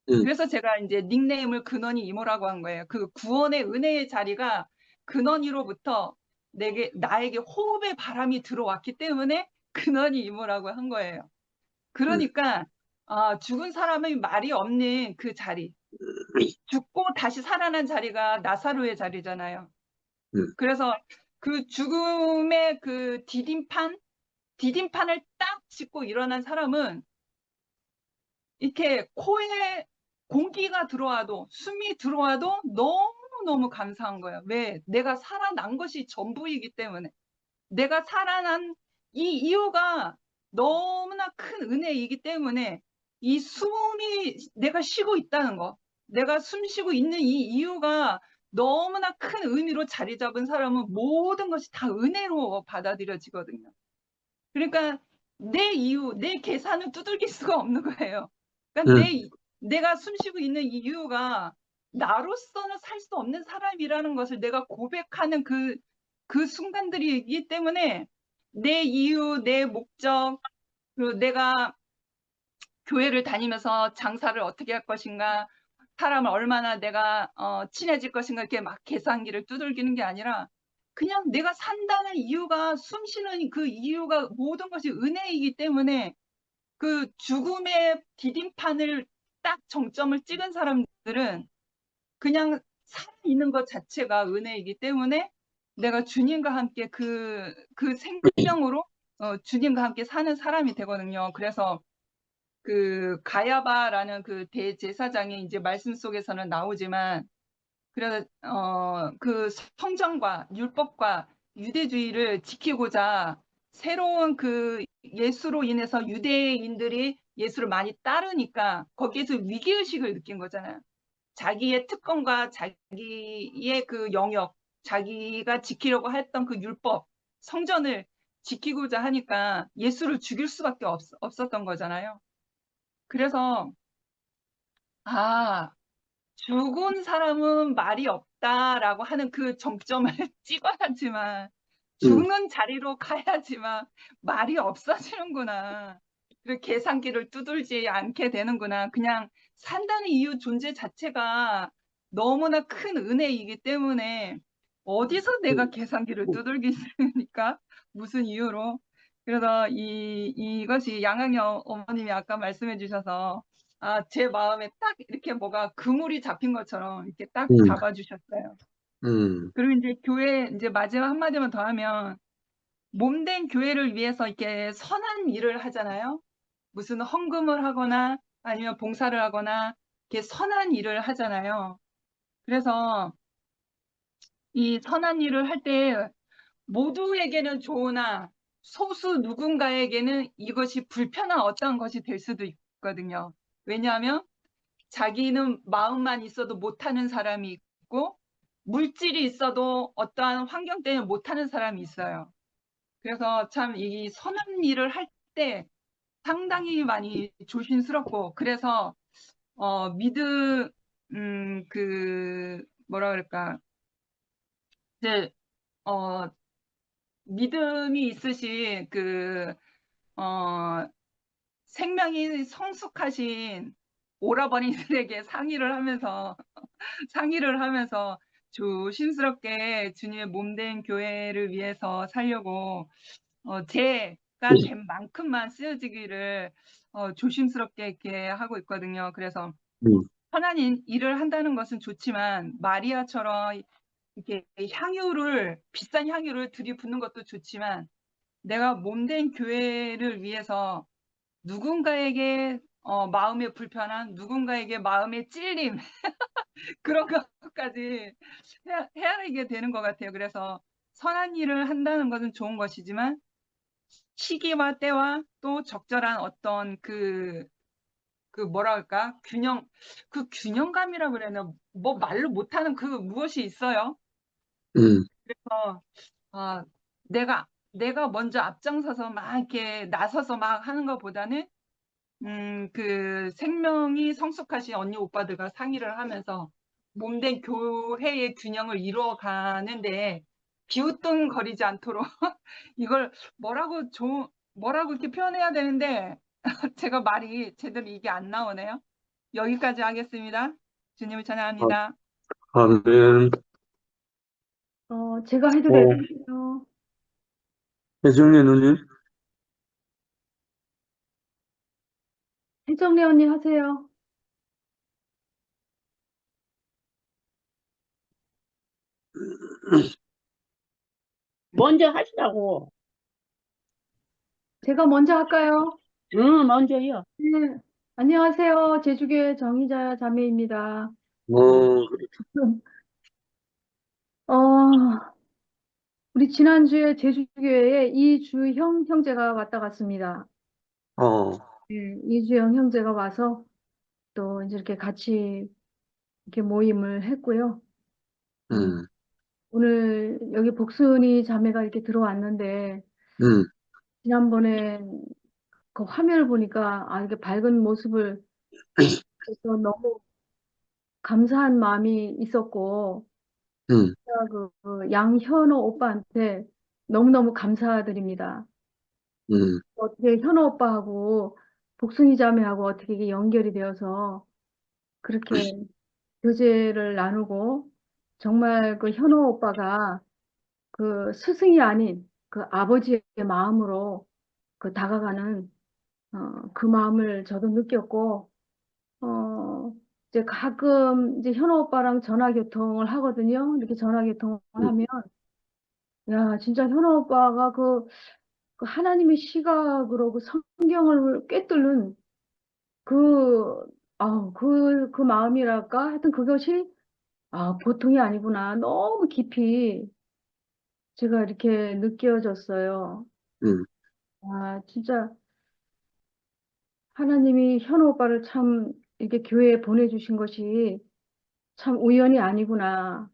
S5: 그래서 제가 이제 닉네임을 근원이 이모라고 한 거예요. 그 구원의 은혜의 자리가 근원이로부터 나에게 호흡의 바람이 들어왔기 때문에 근원이 이모라고 한 거예요. 그러니까 죽은 사람의 말이 없는 그 자리, 죽고 다시 살아난 자리가 나사로의 자리잖아요. 그래서 그 죽음의 그 디딤판을 딱 짚고 일어난 사람은 이렇게 코에 공기가 들어와도 숨이 들어와도 너무너무 감사한 거예요. 왜? 내가 살아난 것이 전부이기 때문에. 내가 살아난 이 이유가 너무나 큰 은혜이기 때문에 이 숨이 내가 쉬고 있다는 거, 내가 숨 쉬고 있는 이 이유가 너무나 큰 의미로 자리 잡은 사람은 모든 것이 다 은혜로 받아들여지거든요. 그러니까 내 이유, 내 계산은 두들길 수가 없는 거예요. 그러니까 내가 숨 쉬고 있는 이 이유가 나로서는 살 수 없는 사람이라는 것을 내가 고백하는 그 순간들이기 때문에 내 이유, 내 목적, 그리고 내가 교회를 다니면서 장사를 어떻게 할 것인가, 사람을 얼마나 내가 친해질 것인가 이렇게 막 계산기를 두들기는 게 아니라 그냥 내가 산다는 이유가 숨 쉬는 그 이유가 모든 것이 은혜이기 때문에 그 죽음의 디딤판을 딱 정점을 찍은 사람들은 그냥 살아있는 것 자체가 은혜이기 때문에 내가 주님과 함께 그 생명으로 주님과 함께 사는 사람이 되거든요. 그래서 그 가야바라는 그 대제사장이 이제 말씀 속에서는 나오지만 그래서 그 성전과 율법과 유대주의를 지키고자 새로운 그 예수로 인해서 유대인들이 예수를 많이 따르니까 거기에서 위기의식을 느낀 거잖아요. 자기의 특권과 자기의 그 영역, 자기가 지키려고 했던 그 율법, 성전을 지키고자 하니까 예수를 죽일 수밖에 없었던 거잖아요. 그래서 죽은 사람은 말이 없다라고 하는 그 정점을 찍어야지만 죽는 자리로 가야지만 말이 없어지는구나. 그 계산기를 두들지 않게 되는구나. 그냥 산다는 이유 존재 자체가 너무나 큰 은혜이기 때문에 어디서 내가 계산기를 두들기니까 무슨 이유로. 그래서 이것이 양학녀 어머님이 아까 말씀해 주셔서 제 마음에 딱 이렇게 뭐가 그물이 잡힌 것처럼 이렇게 딱 잡아주셨어요. 그리고 이제 교회 이제 마지막 한마디만 더 하면 몸된 교회를 위해서 이렇게 선한 일을 하잖아요. 무슨 헌금을 하거나 아니면 봉사를 하거나 이렇게 선한 일을 하잖아요. 그래서 이 선한 일을 할 때 모두에게는 좋으나 소수 누군가에게는 이것이 불편한 어떤 것이 될 수도 있거든요. 왜냐하면 자기는 마음만 있어도 못하는 사람이 있고 물질이 있어도 어떠한 환경 때문에 못하는 사람이 있어요. 그래서 참 이 선한 일을 할 때 상당히 많이 조심스럽고 그래서 뭐라 그럴까 이제 믿음이 있으신 생명이 성숙하신 오라버니들에게 상의를 하면서 조심스럽게 주님의 몸된 교회를 위해서 살려고 제가 된 만큼만 쓰여지기를 조심스럽게 이렇게 하고 있거든요. 그래서
S2: 음,
S5: 선한 일을 한다는 것은 좋지만 마리아처럼 이렇게 비싼 향유를 들이붓는 것도 좋지만 내가 몸된 교회를 위해서 누군가에게 마음의 불편함, 누군가에게 마음의 찔림 그런 것까지 해야 하게 되는 것 같아요. 그래서 선한 일을 한다는 것은 좋은 것이지만 시기와 때와 또 적절한 어떤 뭐라 할까? 균형감이라 그래나 뭐 말로 못하는 무엇이 있어요.
S2: 음,
S5: 그래서 아, 내가 먼저 앞장서서 막 이렇게 나서서 막 하는 것보다는 그 생명이 성숙하신 언니 오빠들과 상의를 하면서 몸된 교회의 균형을 이루어가는데 비웃뚱거리지 않도록 이걸 뭐라고 이렇게 표현해야 되는데 제가 말이 제대로 이게 안 나오네요. 여기까지 하겠습니다. 주님을 찬양합니다.
S2: 아멘.
S3: 제가 해도
S2: 어,
S3: 될까요?
S2: 혜정리 누님?
S3: 혜정리 언니 하세요.
S4: 먼저 하시라고.
S3: 제가 먼저 할까요?
S4: 응, 먼저요.
S3: 네. 안녕하세요. 제주교회 정희자 자매입니다.
S2: 어,
S3: 어, 우리 지난주에 제주교회에 이주형 형제가 왔다 갔습니다.
S2: 어,
S3: 네, 이주형 형제가 와서 또 이제 이렇게 같이 이렇게 모임을 했고요.
S2: 음,
S3: 오늘 여기 복순이 자매가 이렇게 들어왔는데
S2: 음,
S3: 지난번에 그 화면을 보니까 이렇게 밝은 모습을 그래서 너무 감사한 마음이 있었고
S2: 음,
S3: 제가 그 양현호 오빠한테 너무너무 감사드립니다.
S2: 음,
S3: 어떻게 현호 오빠하고 복순이 자매하고 어떻게 이게 연결이 되어서 그렇게 교제를 나누고 정말 그 현호 오빠가 그 스승이 아닌 그 아버지의 마음으로 그 다가가는 그 마음을 저도 느꼈고 이제 가끔 이제 현호 오빠랑 전화 교통을 하거든요. 이렇게 전화 교통을 하면 야 진짜 현호 오빠가 그 하나님의 시각으로 그 성경을 꿰뚫는 그 마음이랄까? 하여튼 그것이 보통이 아니구나. 너무 깊이 제가 이렇게 느껴졌어요.
S2: 음,
S3: 진짜 하나님이 현우 오빠를 참 이렇게 교회에 보내주신 것이 참 우연이 아니구나.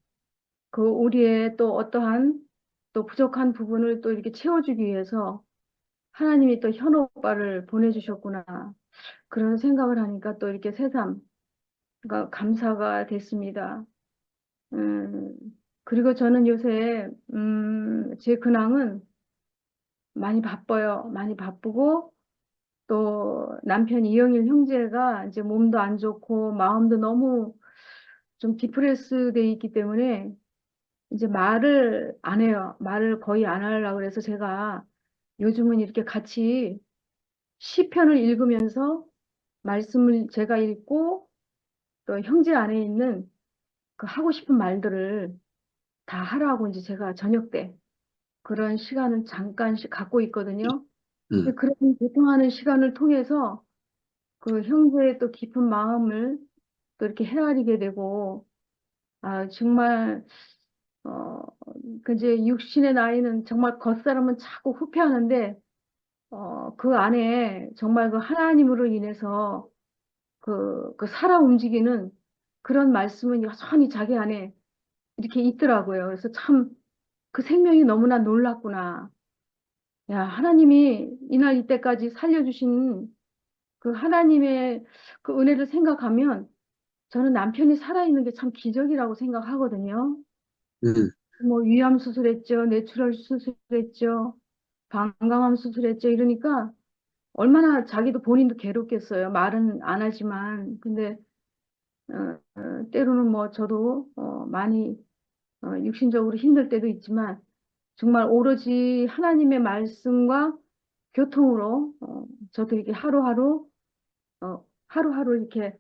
S3: 그 우리의 또 어떠한 또 부족한 부분을 또 이렇게 채워주기 위해서 하나님이 또 현우 오빠를 보내주셨구나. 그런 생각을 하니까 또 이렇게 새삼 그러니까 감사가 됐습니다. 음, 그리고 저는 요새 제 근황은 많이 바빠요. 많이 바쁘고 또 남편 이영일 형제가 이제 몸도 안 좋고 마음도 너무 좀 디프레스 돼 있기 때문에 이제 말을 안 해요. 말을 거의 안 하려고 그래서 제가 요즘은 이렇게 같이 시편을 읽으면서 말씀을 제가 읽고 또 형제 안에 있는 그 하고 싶은 말들을 다 하라고 이제 제가 저녁 때 그런 시간을 잠깐씩 갖고 있거든요. 근데
S2: 음,
S3: 그런 교통하는 시간을 통해서 그 형제의 또 깊은 마음을 또 이렇게 헤아리게 되고, 정말, 그 이제 육신의 나이는 정말 겉사람은 자꾸 후퇴하는데, 그 안에 정말 그 하나님으로 인해서 그 살아 움직이는 그런 말씀은 여전히 자기 안에 이렇게 있더라고요. 그래서 참 그 생명이 너무나 놀랍구나. 야, 하나님이 이날 이때까지 살려주신 그 하나님의 그 은혜를 생각하면 저는 남편이 살아있는 게 참 기적이라고 생각하거든요.
S2: 음,
S3: 뭐 위암 수술했죠, 뇌출혈 수술했죠, 방광암 수술했죠. 이러니까 얼마나 자기도 본인도 괴롭겠어요. 말은 안 하지만. 근데 때로는 뭐 저도 많이 육신적으로 힘들 때도 있지만 정말 오로지 하나님의 말씀과 교통으로 저도 이렇게 하루하루 이렇게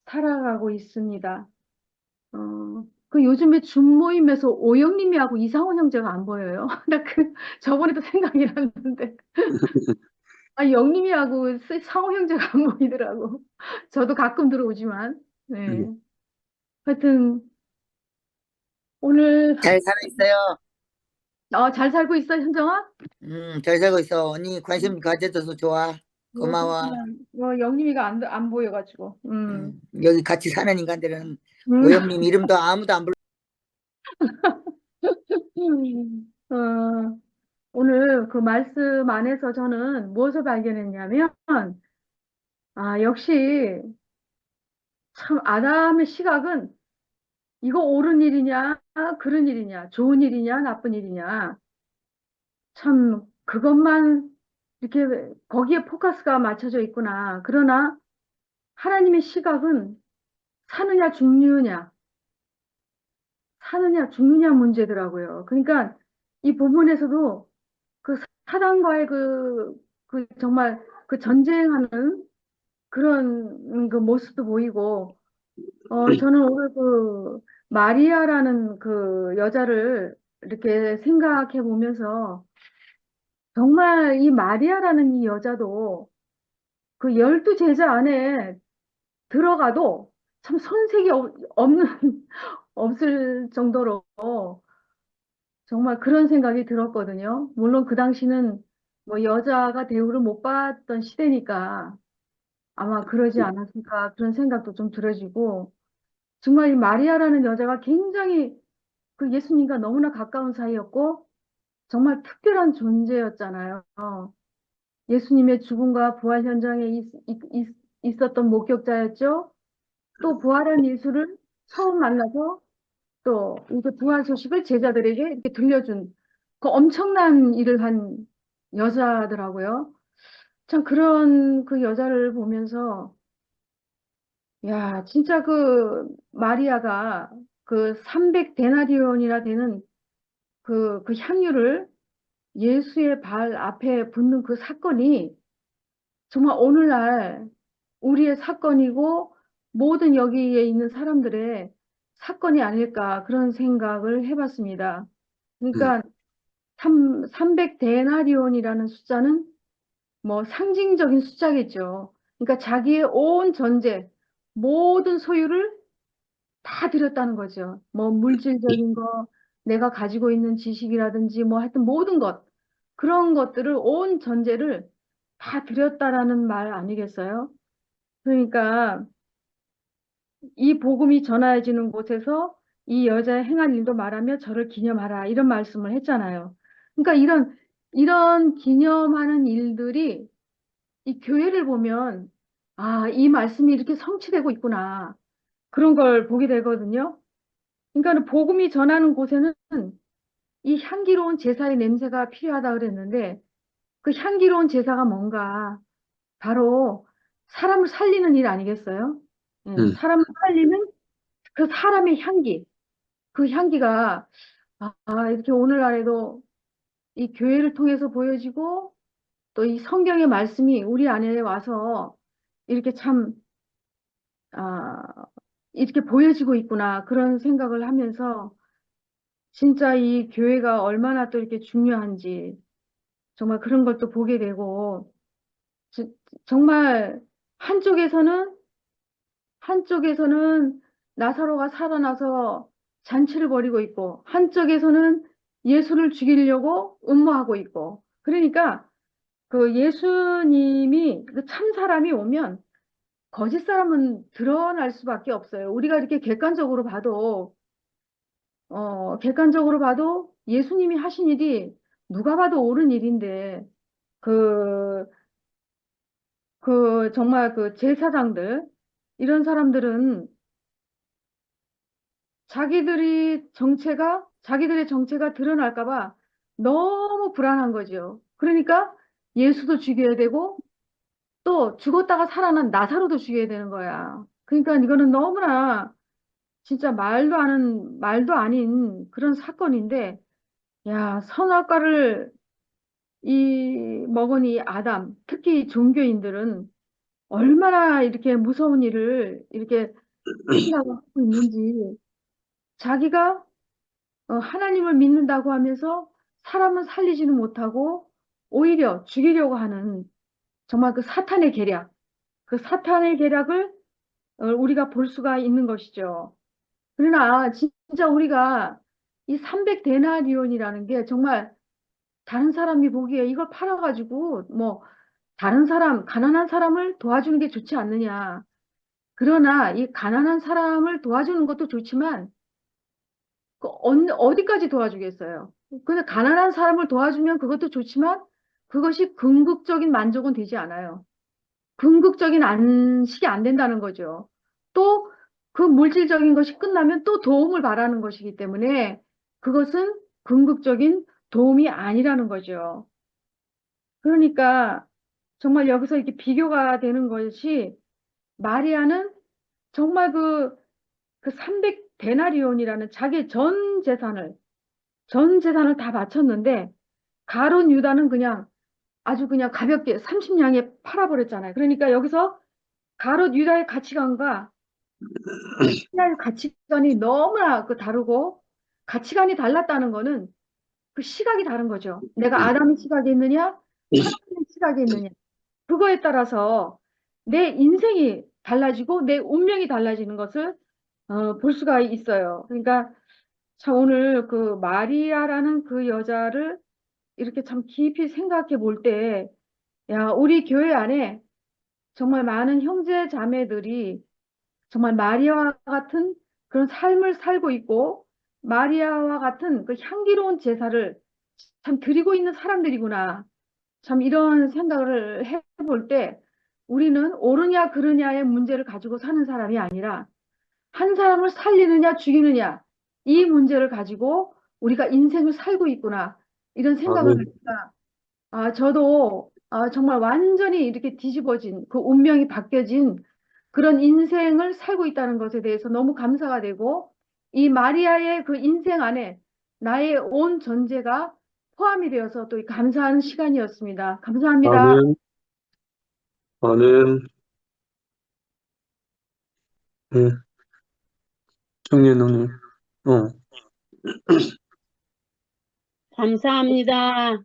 S3: 살아가고 있습니다. 그 요즘에 줌 모임에서 오영님이하고 이상원 형제가 안 보여요. 나 저번에도 생각이 났는데. 아, 영림이하고 상호 형제가 안 보이더라고. 저도 가끔 들어오지만. 네.
S2: 음.
S3: 하여튼, 오늘,
S6: 잘 살아있어요.
S3: 잘 살고 있어, 현정아?
S6: 잘 살고 있어. 언니 관심 가져줘서 좋아. 고마워.
S3: 영림이가 안 보여가지고.
S6: 여기 같이 사는 인간들은
S3: 음.
S6: 오영님 이름도 아무도 안 불러.
S3: 오늘 그 말씀 안에서 저는 무엇을 발견했냐면, 역시 참 아담의 시각은 이거 옳은 일이냐, 그른 일이냐, 좋은 일이냐, 나쁜 일이냐. 참 그것만 이렇게 거기에 포커스가 맞춰져 있구나. 그러나 하나님의 시각은 사느냐, 죽느냐 문제더라고요. 그러니까 이 부분에서도 그 사단과의 그 정말 그 전쟁하는 그런 그 모습도 보이고, 저는 오늘 그 마리아라는 그 여자를 이렇게 생각해 보면서 정말 이 마리아라는 이 여자도 그 12제자 안에 들어가도 참 손색이 없는, 없을 정도로 정말 그런 생각이 들었거든요. 물론 그 당시는 뭐 여자가 대우를 못 받던 시대니까 아마 그러지 않았을까 그런 생각도 좀 들어지고 정말 이 마리아라는 여자가 굉장히 그 예수님과 너무나 가까운 사이였고 정말 특별한 존재였잖아요. 예수님의 죽음과 부활 현장에 있었던 목격자였죠. 또 부활한 예수를 처음 만나서 또 이렇게 부활 소식을 제자들에게 이렇게 들려준 그 엄청난 일을 한 여자더라고요. 참 그런 그 여자를 보면서 야, 진짜 그 마리아가 그 300데나리온이나 되는 그 향유를 예수의 발 앞에 붓는 그 사건이 정말 오늘날 우리의 사건이고 모든 여기에 있는 사람들의 사건이 아닐까 그런 생각을 해봤습니다. 그러니까 300데나리온이라는 숫자는 뭐 상징적인 숫자겠죠. 그러니까 자기의 온 전제, 모든 소유를 다 들였다는 거죠. 뭐 물질적인 거, 내가 가지고 있는 지식이라든지 뭐 하여튼 모든 것, 그런 것들을 온 전제를 다 들였다라는 말 아니겠어요? 그러니까 이 복음이 전하여지는 곳에서 이 여자의 행한 일도 말하며 저를 기념하라 이런 말씀을 했잖아요. 그러니까 이런 기념하는 일들이 이 교회를 보면 이 말씀이 이렇게 성취되고 있구나. 그런 걸 보게 되거든요. 그러니까 복음이 전하는 곳에는 이 향기로운 제사의 냄새가 필요하다 그랬는데 그 향기로운 제사가 뭔가 바로 사람을 살리는 일 아니겠어요? 사람을 살리는 그 사람의 향기, 그 향기가 이렇게 오늘날에도 이 교회를 통해서 보여지고 또 이 성경의 말씀이 우리 안에 와서 이렇게 참 아, 이렇게 보여지고 있구나 그런 생각을 하면서 진짜 이 교회가 얼마나 또 이렇게 중요한지 정말 그런 걸 또 보게 되고 지- 정말 한쪽에서는 나사로가 살아나서 잔치를 벌이고 있고 한쪽에서는 예수를 죽이려고 음모하고 있고 그러니까 그 예수님이 그 참 사람이 오면 거짓 사람은 드러날 수밖에 없어요. 우리가 이렇게 객관적으로 봐도 예수님이 하신 일이 누가 봐도 옳은 일인데, 그, 정말 그 제사장들, 이런 사람들은 자기들의 정체가 드러날까봐 너무 불안한 거죠. 그러니까 예수도 죽여야 되고, 또 죽었다가 살아난 나사로도 죽여야 되는 거야. 그러니까 이거는 너무나 진짜 말도 아닌 그런 사건인데, 야, 선악과를 먹은 이 아담, 특히 종교인들은 얼마나 이렇게 무서운 일을 이렇게 하려고 하고 있는지, 자기가 하나님을 믿는다고 하면서 사람을 살리지는 못하고 오히려 죽이려고 하는 정말 그 사탄의 계략, 그 사탄의 계략을 우리가 볼 수가 있는 것이죠. 그러나 진짜 우리가 이 300데나리온이라는 게 정말 다른 사람이 보기에 이걸 팔아가지고 뭐 다른 사람, 가난한 사람을 도와주는 게 좋지 않느냐. 그러나 이 가난한 사람을 도와주는 것도 좋지만 그 어디까지 도와주겠어요? 근데 가난한 사람을 도와주면 그것도 좋지만 그것이 궁극적인 만족은 되지 않아요. 궁극적인 안식이 안 된다는 거죠. 또 그 물질적인 것이 끝나면 또 도움을 바라는 것이기 때문에 그것은 궁극적인 도움이 아니라는 거죠. 그러니까 정말 여기서 이렇게 비교가 되는 것이 마리아는 정말 그 300데나리온이라는 자기 전 재산을 다 바쳤는데 가룟 유다는 그냥 아주 그냥 가볍게 30냥에 팔아버렸잖아요. 그러니까 여기서 가룟 유다의 가치관과 신앙의 가치관이 너무나 다르고 가치관이 달랐다는 거는 그 시각이 다른 거죠. 내가 아담의 시각이 있느냐, 하나님의 시각이 있느냐. 그거에 따라서 내 인생이 달라지고 내 운명이 달라지는 것을 볼 수가 있어요. 그러니까 참 오늘 그 마리아라는 그 여자를 이렇게 참 깊이 생각해 볼 때, 야, 우리 교회 안에 정말 많은 형제 자매들이 정말 마리아와 같은 그런 삶을 살고 있고 마리아와 같은 그 향기로운 제사를 참 드리고 있는 사람들이구나. 참 이런 생각을 해볼 때 우리는 옳으냐 그르냐의 문제를 가지고 사는 사람이 아니라 한 사람을 살리느냐 죽이느냐 이 문제를 가지고 우리가 인생을 살고 있구나. 이런 생각을
S2: 아멘.
S3: 하니까 저도 정말 완전히 이렇게 뒤집어진 그 운명이 바뀌어진 그런 인생을 살고 있다는 것에 대해서 너무 감사가 되고 이 마리아의 그 인생 안에 나의 온 전제가 포함이 되어서 또 감사하는 시간이었습니다. 감사합니다.
S2: 아멘. 아멘. 네, 청년님.
S7: 감사합니다.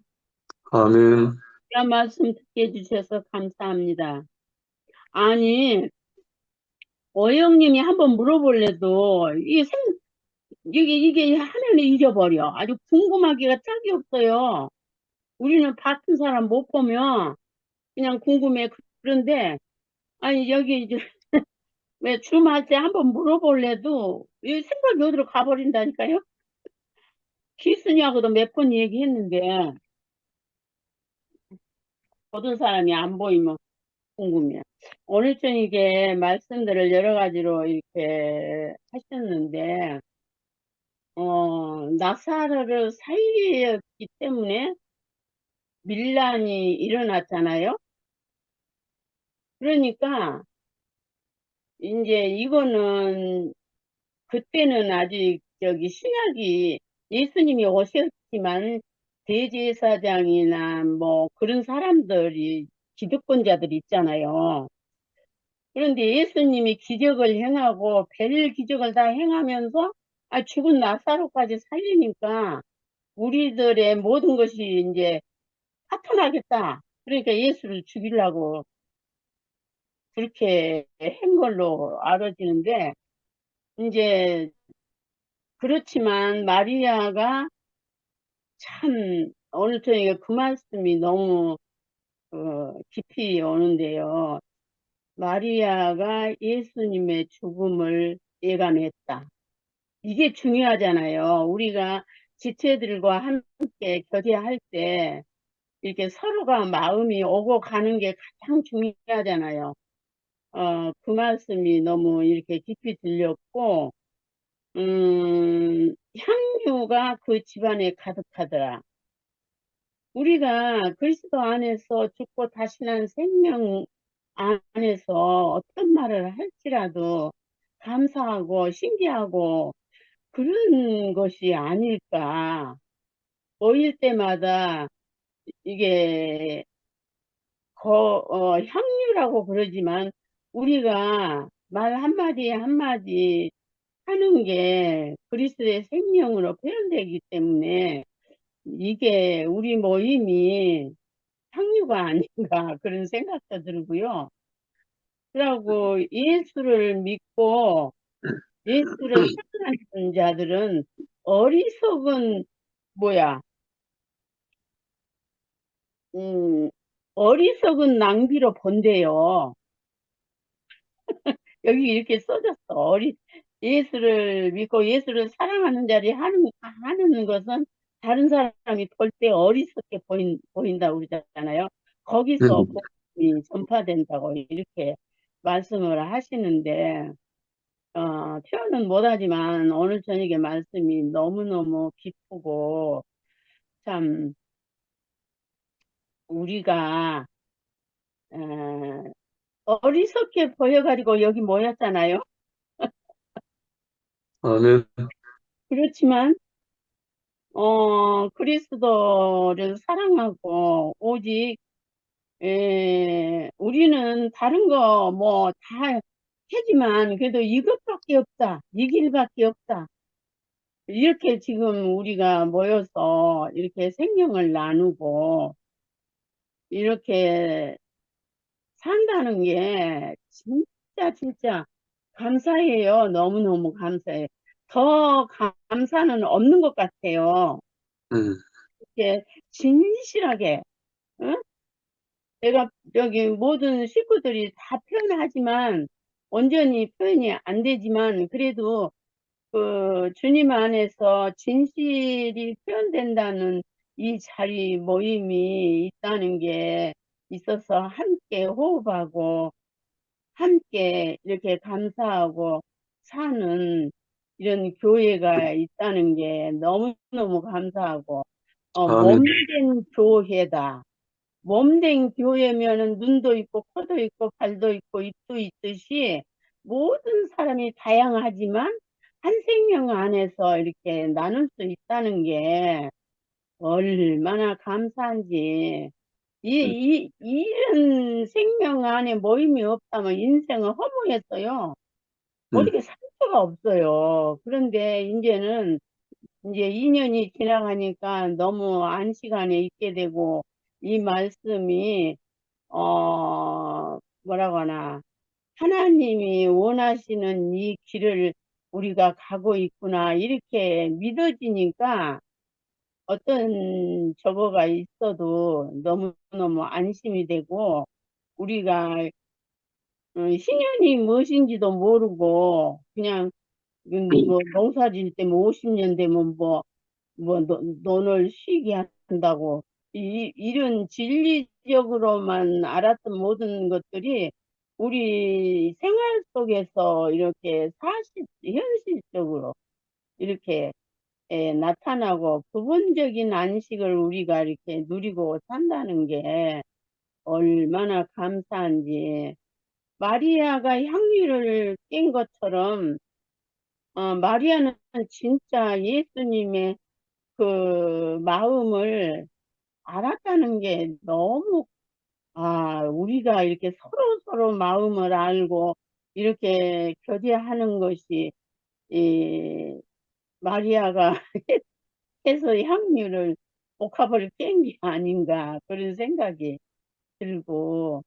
S2: 아멘.
S7: 귀한 말씀 듣게 해주셔서 감사합니다. 아니, 어영님이 한번 물어볼래도, 이게 하면은 잊어버려. 아주 궁금하기가 짝이 없어요. 우리는 같은 사람 못 보면 그냥 궁금해. 그런데, 아니, 여기 이제, 왜 줌할 때 한번 물어볼래도, 이 생각이 어디로 가버린다니까요? 기순이하고도 몇 번 얘기했는데, 모든 사람이 안 보이면 궁금해요. 오늘 저녁에 말씀들을 여러 가지로 이렇게 하셨는데, 나사로를 살렸기 때문에 밀란이 일어났잖아요. 그러니까, 이제 이거는, 그때는 아직 신약이 예수님이 오셨지만, 대제사장이나 뭐 그런 사람들이, 기득권자들이 있잖아요. 그런데 예수님이 기적을 행하고 별 기적을 다 행하면서 죽은 나사로까지 살리니까 우리들의 모든 것이 이제 파탄하겠다. 그러니까 예수를 죽이려고 그렇게 한 걸로 알아지는데 이제 그렇지만 마리아가 참 오늘 저녁에 그 말씀이 너무 깊이 오는데요. 마리아가 예수님의 죽음을 예감했다. 이게 중요하잖아요. 우리가 지체들과 함께 교제할 때 이렇게 서로가 마음이 오고 가는 게 가장 중요하잖아요. 그 말씀이 너무 이렇게 깊이 들렸고, 향유가 그 집안에 가득하더라. 우리가 그리스도 안에서 죽고 다시 난 생명 안에서 어떤 말을 할지라도 감사하고 신기하고 그런 것이 아닐까. 모일 때마다 이게 향유라고 그러지만 우리가 말 한마디 한마디 하는 게 그리스도의 생명으로 표현되기 때문에 이게 우리 모임이 향유가 아닌가 그런 생각도 들고요. 그리고 예수를 믿고 예수를 사랑하는 자들은 어리석은 뭐야, 음, 어리석은 낭비로 본대요. 여기 이렇게 써졌어. 예수를 믿고 예수를 사랑하는 자리 하는 것은 다른 사람이 볼 때 어리석게 보인다고 그러잖아요. 거기서 복음이 전파된다고 이렇게 말씀을 하시는데, 표현은 못하지만 오늘 저녁에 말씀이 너무너무 기쁘고, 참, 우리가, 어리석게 보여가지고 여기 모였잖아요.
S2: 아멘.
S7: 그렇지만, 그리스도를 사랑하고, 오직, 우리는 다른 거 뭐 다 하지만, 그래도 이것밖에 없다. 이 길밖에 없다. 이렇게 지금 우리가 모여서 이렇게 생명을 나누고, 이렇게 산다는 게 진짜 감사해요. 너무너무 감사해요. 더 감사는 없는 것 같아요.
S2: 음,
S7: 이렇게 진실하게, 응? 내가 여기 모든 식구들이 다 표현하지만 온전히 표현이 안 되지만 그래도 그 주님 안에서 진실이 표현된다는 이 자리 모임이 있다는 게 있어서 함께 호흡하고 함께 이렇게 감사하고 사는 이런 교회가 있다는 게 너무너무 감사하고
S2: 아멘.
S7: 몸된 교회다. 몸된 교회면은 눈도 있고 코도 있고 발도 있고 입도 있듯이 모든 사람이 다양하지만 한 생명 안에서 이렇게 나눌 수 있다는 게 얼마나 감사한지. 이런 생명 안에 모임이 없다면 인생은 허무했어요.
S2: 음,
S7: 어떻게 살 수가 없어요. 그런데 이제는 이제 2년이 지나가니까 너무 안식안에 있게 되고 이 말씀이 뭐라고 하나 하나님이 원하시는 이 길을 우리가 가고 있구나 이렇게 믿어지니까 어떤 저거가 있어도 너무너무 안심이 되고 우리가 신년이 무엇인지도 모르고 그냥 뭐 농사 지을 때면 50년 되면 뭐 논을 쉬게 한다고 이런 진리적으로만 알았던 모든 것들이 우리 생활 속에서 이렇게 현실적으로 이렇게 나타나고 부분적인 안식을 우리가 이렇게 누리고 산다는 게 얼마나 감사한지. 마리아가 향유를 깬 것처럼 마리아는 진짜 예수님의 그 마음을 알았다는 게 너무, 우리가 이렇게 서로 마음을 알고 이렇게 교제하는 것이, 이, 마리아가 해서 향유를, 복합을 깬 게 아닌가, 그런 생각이 들고,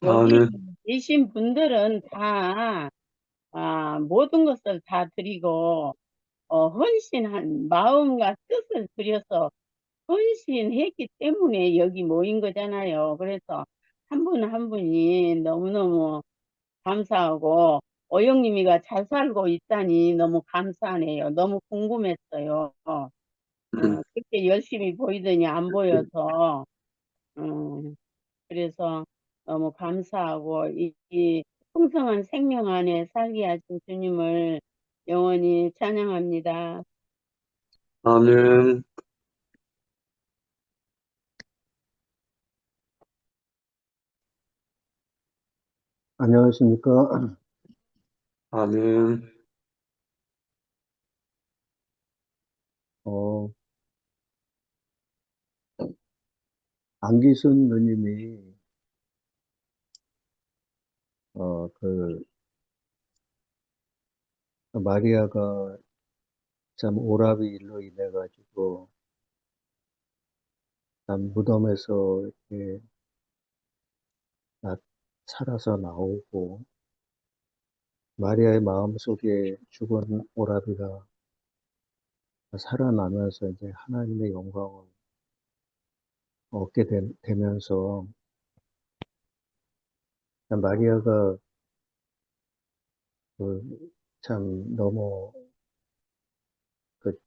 S7: 여기
S2: 아멘.
S7: 계신 분들은 다, 모든 것을 다 드리고, 헌신한 마음과 뜻을 들여서 헌신했기 때문에 여기 모인 거잖아요. 그래서 한 분 한 분이 너무너무 감사하고, 오영님이가 잘 살고 있다니 너무 감사하네요. 너무 궁금했어요.
S2: 음,
S7: 그렇게 열심히 보이더니 안 보여서, 그래서 너무 감사하고, 이 풍성한 생명 안에 살게 하신 주님을 영원히 찬양합니다.
S2: 아멘.
S8: 안녕하십니까.
S2: 아멘.
S8: 어, 안기순 누님이, 그, 마리아가 참 오라비 일로 인해가지고, 참 무덤에서 이렇게 나- 살아서 나오고, 마리아의 마음속에 죽은 오라비가 살아나면서 이제 하나님의 영광을 얻게 되면서, 참 마리아가 그, 참 너무 그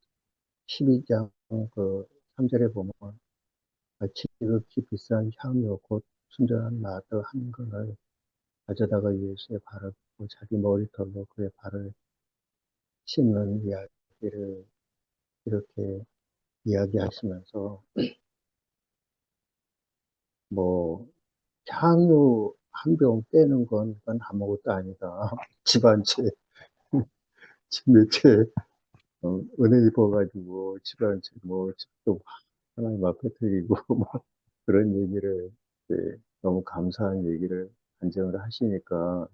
S8: 12장 그 3절에 보면, 지극히 비싼 향료 곧 순전한 나드 한 근을 가져다가 예수의 발을 고 자기 머리털로 그의 발을 씻는 이야기를 이렇게 이야기하시면서 뭐 향유 한 병 떼는 건 그건 아무것도 아니다. 집안채 집몇채 은혜 입어가지고 집안채 뭐 집도 하나님 앞에 드리고 뭐 그런 얘기를 너무 감사한 얘기를 간증을 하시니까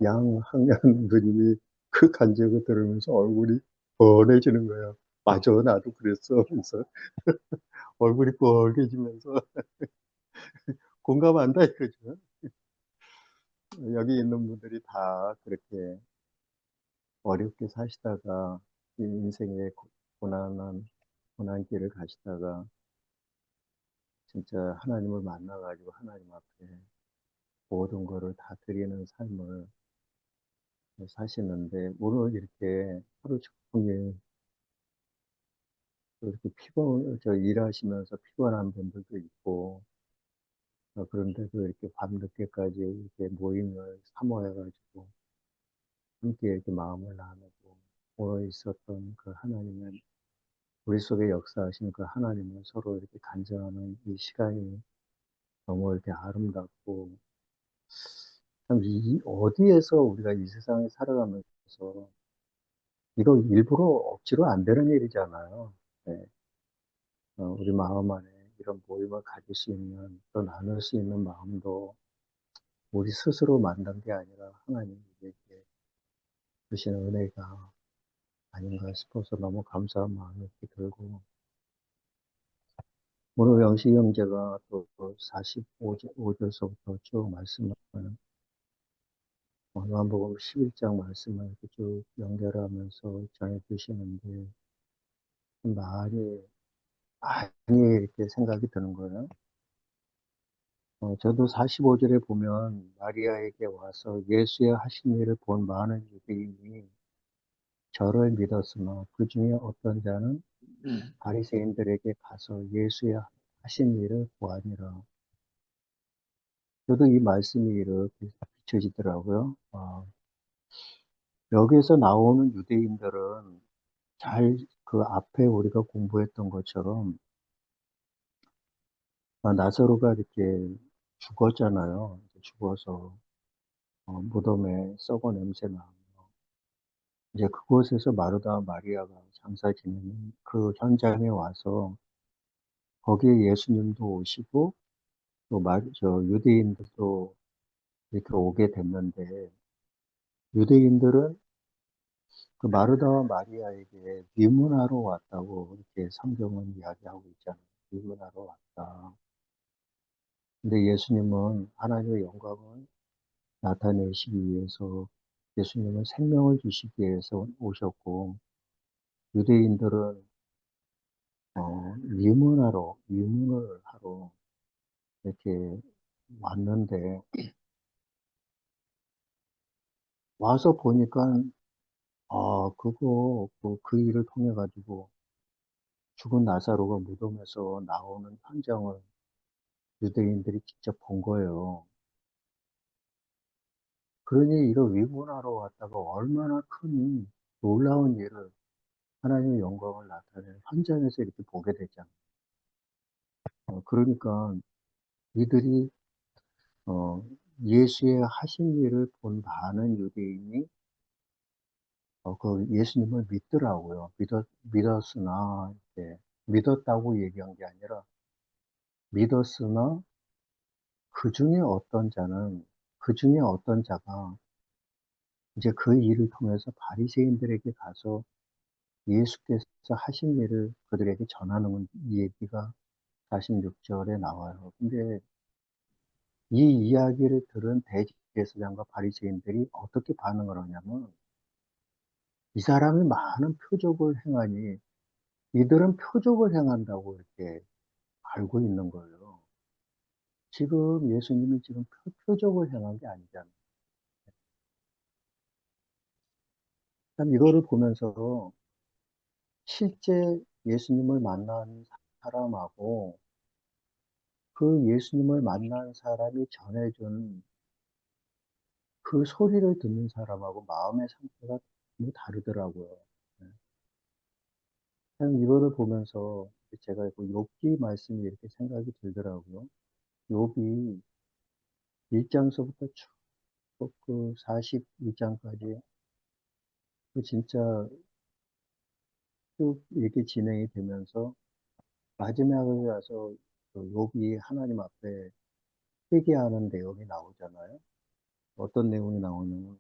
S8: 양학년 누님이 그 간증을 들으면서 얼굴이 뻔해지는 거예요. 맞아, 나도 그랬어. 그래서 얼굴이 뻘개지면서 공감한다 이거죠. 여기 있는 분들이 다 그렇게 어렵게 사시다가 이 인생의 고난길을 가시다가 진짜 하나님을 만나가지고 하나님 앞에 모든 거를 다 드리는 삶을 사시는데, 물론 이렇게 하루 종일 이렇게 일하시면서 피곤한 분들도 있고, 그런데도 이렇게 밤늦게까지 이렇게 모임을 사모해가지고, 함께 이렇게 마음을 나누고, 오늘 있었던 그 하나님의, 우리 속에 역사하신 그 하나님을 서로 이렇게 간증하는 이 시간이 너무 이렇게 아름답고, 참, 어디에서 우리가 이 세상에 살아가면서, 이거 일부러 억지로 안 되는 일이잖아요. 네. 우리 마음 안에 이런 모임을 가질 수 있는, 또 나눌 수 있는 마음도 우리 스스로 만든 게 아니라 하나님이 우리에게 주신 은혜가 아닌가 싶어서 너무 감사한 마음이 이렇게 들고, 오늘 영식 형제가 또 45절서부터 쭉 말씀을, 요한복음 11장 말씀을 이렇게 쭉 연결하면서 전해 주시는데, 많이, 많이 이렇게 생각이 드는 거예요. 저도 45절에 보면 마리아에게 와서 예수의 하신 일을 본 많은 유대인이 저를 믿었으나 그 중에 어떤 자는 바리새인들에게 가서 예수의 하신 일을 보아니라. 저도 이 말씀이 이렇게 비춰지더라고요. 여기에서 나오는 유대인들은 잘 그 앞에 우리가 공부했던 것처럼 나사로가 이렇게 죽었잖아요. 죽어서 무덤에 썩어 냄새 나고 이제 그곳에서 마르다 마리아가 장사 지내는 그 현장에 와서 거기에 예수님도 오시고 또 유대인들도 이렇게 오게 됐는데 유대인들은 그 마르다와 마리아에게 위문하러 왔다고 이렇게 성경은 이야기하고 있잖아요. 위문하러 왔다. 근데 예수님은 하나님의 영광을 나타내시기 위해서 예수님은 생명을 주시기 위해서 오셨고 유대인들은 위문을 하러 이렇게 왔는데, 와서 보니까, 그 일을 통해가지고 죽은 나사로가 무덤에서 나오는 현장을 유대인들이 직접 본 거예요. 그러니 이런 위문하러 왔다가 얼마나 큰 놀라운 일을 하나님의 영광을 나타내는 현장에서 이렇게 보게 되잖아요. 그러니까 이들이 어, 예수의 하신 일을 본 많은 유대인이 그 예수님을 믿더라고요. 믿었으나, 이제 믿었다고 얘기한 게 아니라 믿었으나 그 중에 어떤 자가 이제 그 일을 통해서 바리새인들에게 가서 예수께서 하신 일을 그들에게 전하는 이 얘기가 46절에 나와요. 근데 이 이야기를 들은 대제사장과 바리새인들이 어떻게 반응을 하냐면 이 사람이 많은 표적을 행하니 이들은 표적을 행한다고 이렇게 알고 있는 거예요. 지금 예수님이 지금 표적을 행한 게 아니잖아요. 참 이거를 보면서 실제 예수님을 만난 사람하고 그 예수님을 만난 사람이 전해준 그 소리를 듣는 사람하고 마음의 상태가 너무 다르더라고요. 네. 참 이거를 보면서 제가 그 욥기 말씀이 이렇게 생각이 들더라고요. 욥이 1장서부터 쭉그 41장까지 그 진짜 쭉 이렇게 진행이 되면서 마지막에 가서 그 욥이 하나님 앞에 회개하는 내용이 나오잖아요. 어떤 내용이 나오냐면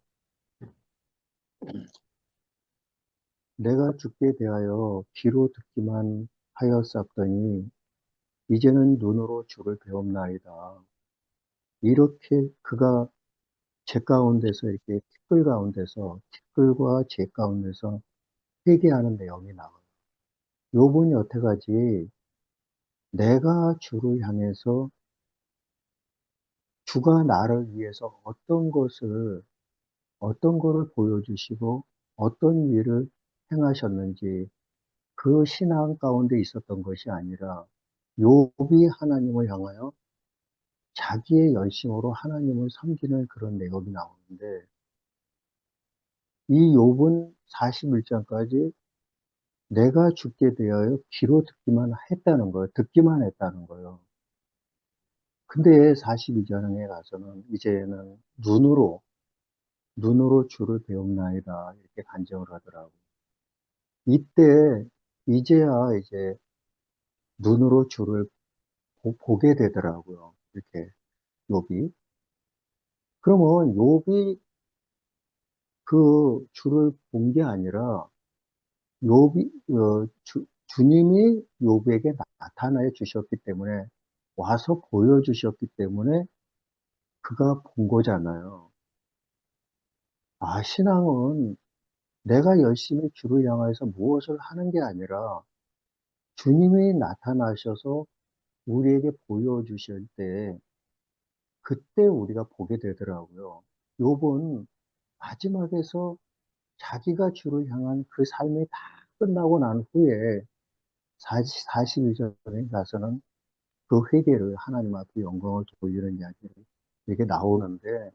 S8: 내가 주께 대하여 귀로 듣기만 하였었더니 이제는 눈으로 주를 배움나이다. 이렇게 그가 제 가운데서 이렇게 티끌과 제 가운데서 회개하는 내용이 나와요. 욥은 여태까지 내가 주를 향해서 주가 나를 위해서 어떤 것을 보여주시고 어떤 일을 행하셨는지 그 신앙 가운데 있었던 것이 아니라 욥이 하나님을 향하여 자기의 열심으로 하나님을 섬기는 그런 내용이 나오는데 이 욥은 41장까지 내가 죽게 되어 귀로 듣기만 했다는 거예요. 듣기만 했다는 거예요. 근데 42장에 가서는 이제는 눈으로 주를 배움나이다 이렇게 간증을 하더라고요. 이때 이제야 이제 눈으로 주를 보게 되더라고요. 이렇게 욥이. 그러면 욥이 그 주를 본 게 아니라 주님이 욥에게 나타나여 주셨기 때문에 와서 보여주셨기 때문에 그가 본 거잖아요. 아, 신앙은 내가 열심히 주를 향해서 무엇을 하는 게 아니라 주님이 나타나셔서 우리에게 보여주실 때 그때 우리가 보게 되더라고요. 욥은 마지막에서 자기가 주를 향한 그 삶이 다 끝나고 난 후에 42절에 가서는 그 회개를 하나님 앞에 영광을 돌리는 이야기를 이게 나오는데,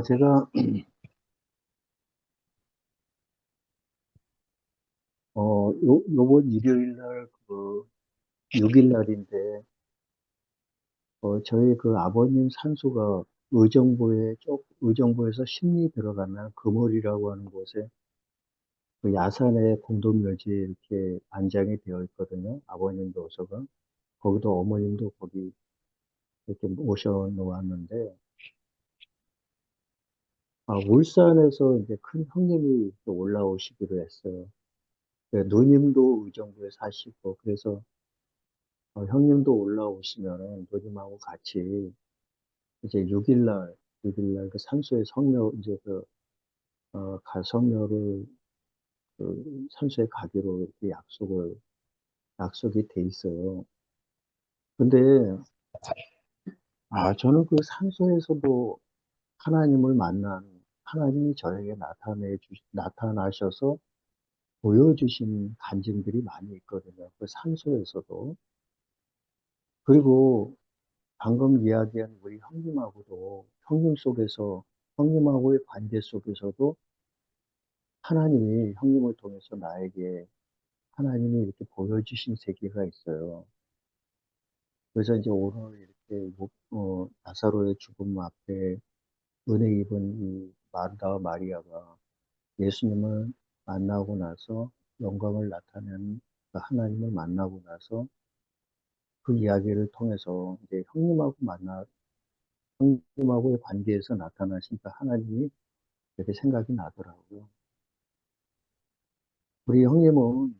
S8: 제가, 요번 일요일 날, 6일 날인데, 저희 그 아버님 산소가 의정부에서 심리 들어가면 금월이라고 하는 곳에 그 야산에 공동묘지에 이렇게 안장이 되어 있거든요. 아버님 도서가. 거기도 어머님도 거기 이렇게 모셔 놓았는데, 울산에서 이제 큰 형님이 이렇게 올라오시기로 했어요. 네, 누님도 의정부에 사시고, 그래서 형님도 올라오시면은 누님하고 같이 이제 6일날 그 산소의 성묘, 이제 성묘를 그 산소에 가기로 이렇게 약속이 돼 있어요. 근데, 저는 그 산소에서도 하나님이 저에게 나타나셔서 보여주신 간증들이 많이 있거든요. 그 산소에서도. 그리고 방금 이야기한 우리 형님하고의 관계 속에서도 형님을 통해서 나에게 하나님이 이렇게 보여주신 세계가 있어요. 그래서 이제 오늘 이렇게 이렇게 나사로의 죽음 앞에 은혜 입은 이 마르다와 마리아가 예수님을 만나고 나서 영광을 나타낸 그 하나님을 만나고 나서 그 이야기를 통해서 이제 형님하고의 관계에서 나타나신 그 하나님이 이렇게 생각이 나더라고요. 우리 형님은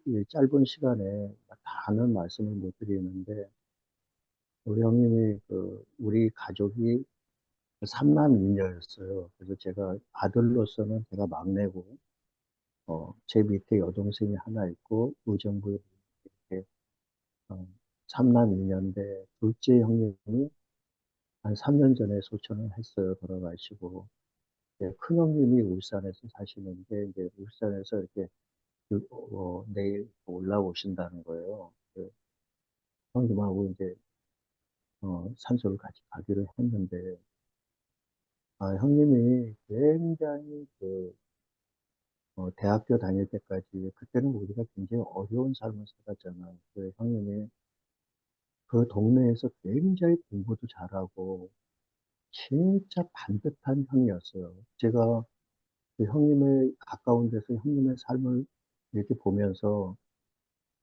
S8: 이 짧은 시간에 다 하는 말씀을 못 드리는데, 우리 형님이 우리 가족이 삼남이녀였어요. 그래서 제가 아들로서는 제가 막내고, 제 밑에 여동생이 하나 있고, 의정부에 이렇게, 삼남이녀인데, 둘째 형님이 한 3년 전에 소천을 했어요. 돌아가시고. 예, 큰 형님이 울산에서 사시는데, 이제 울산에서 이렇게 내일 올라오신다는 거예요. 형님하고 이제, 산소를 같이 가기로 했는데, 형님이 굉장히 대학교 다닐 때까지, 그때는 우리가 굉장히 어려운 삶을 살았잖아요. 형님이 그 동네에서 굉장히 공부도 잘하고, 진짜 반듯한 형이었어요. 제가 그 형님의 가까운 데서 형님의 삶을 이렇게 보면서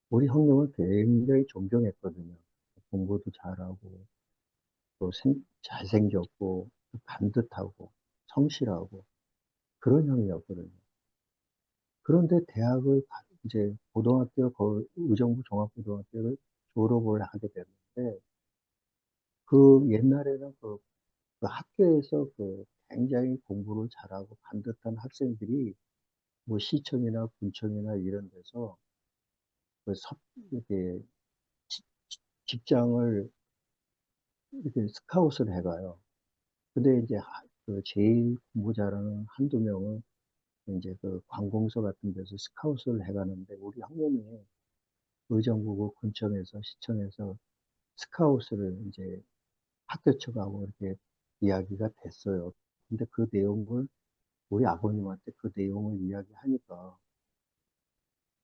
S8: 우리 형님을 굉장히 존경했거든요. 공부도 잘하고, 또 잘생겼고, 반듯하고, 성실하고, 그런 형이었거든요. 그런데 이제 고등학교, 의정부 종합고등학교를 졸업을 하게 됐는데, 그 옛날에는 그 학교에서 굉장히 공부를 잘하고 반듯한 학생들이 뭐 시청이나 군청이나 이런 데서 이렇게 지- 직장을 이렇게 스카웃을 해가요. 근데 이제 제일 공부 잘하는 한두 명은 이제 그 관공서 같은 데서 스카웃을 해가는데, 우리 학년이 의정부고 군청에서 시청에서 스카웃을 이제 학교 측하고 이렇게 이야기가 됐어요. 근데 그 내용을 우리 아버님한테 그 내용을 이야기하니까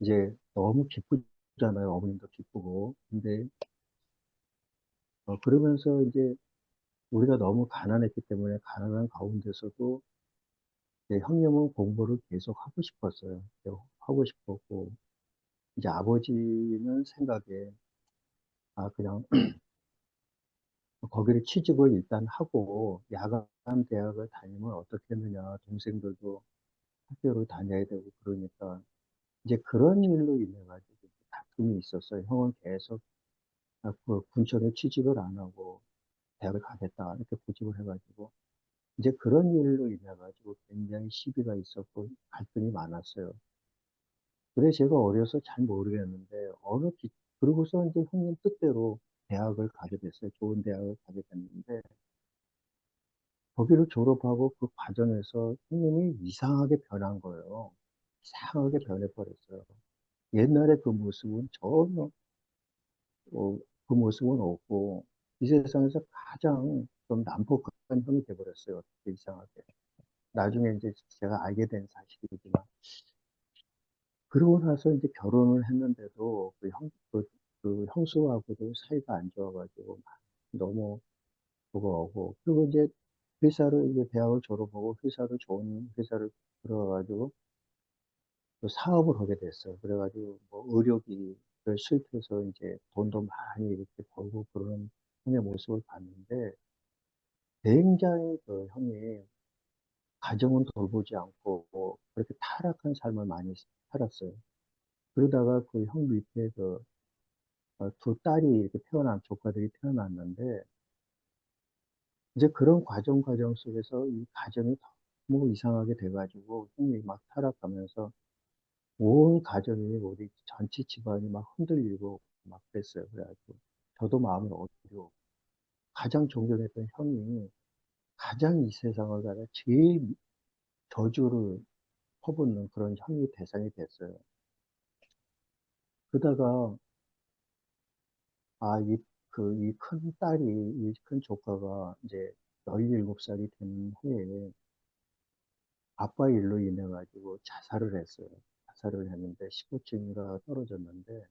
S8: 이제 너무 기쁘잖아요. 어머님도 기쁘고. 근데 그러면서 이제 우리가 너무 가난했기 때문에 가난한 가운데서도 이제 형님은 공부를 계속 하고 싶었어요. 하고 싶었고, 이제 아버지는 생각에 그냥 거기를 취직을 일단 하고 야간 대학을 다니면 어떻겠느냐. 동생들도 학교를 다녀야 되고 그러니까 이제 그런 일로 인해 가지고 다툼이 있었어요. 형은 계속 그 군청에 취직을 안 하고 대학을 가겠다 이렇게 고집을 해가지고 이제 그런 일로 인해 가지고 굉장히 시비가 있었고 갈등이 많았어요. 그래 제가 어려서 잘 모르겠는데 그러고서 이제 형님 뜻대로 대학을 가게 됐어요. 좋은 대학을 가게 됐는데 거기를 졸업하고 그 과정에서 형님이 이상하게 변한 거예요. 이상하게 변해버렸어요. 옛날에 그 모습은 전혀 그 모습은 없고 이 세상에서 가장 좀 난폭한 형이 돼버렸어요. 되게 이상하게. 나중에 이제 제가 알게 된 사실이지만 그러고 나서 이제 결혼을 했는데도 그 형수하고도 사이가 안 좋아가지고 막 너무 그거 하고 그리고 이제 이제 대학을 졸업하고 좋은 회사를 들어가가지고 또 사업을 하게 됐어요. 그래가지고 뭐 의료기를 수입해서 이제 돈도 많이 이렇게 벌고 그러는 형의 모습을 봤는데 굉장히 그 형이 가정은 돌보지 않고 뭐 그렇게 타락한 삶을 많이 살았어요. 그러다가 그 형 밑에 두 딸이 이렇게 조카들이 태어났는데 이제 그런 과정 속에서 이 가정이 너무 이상하게 돼가지고 형이 막 타락하면서 온 가정이 우리 전체 집안이 막 흔들리고 막 그랬어요. 그래가지고 저도 마음이 어려워. 가장 존경했던 형이 가장 이 세상을 가다 제일 저주를 퍼붓는 그런 형이 대상이 됐어요. 그러다가 이 큰 딸이 이 큰 조카가 이제 17살이 된 해에 아빠 일로 인해 가지고 자살을 했어요. 자살을 했는데 15층인가 떨어졌는데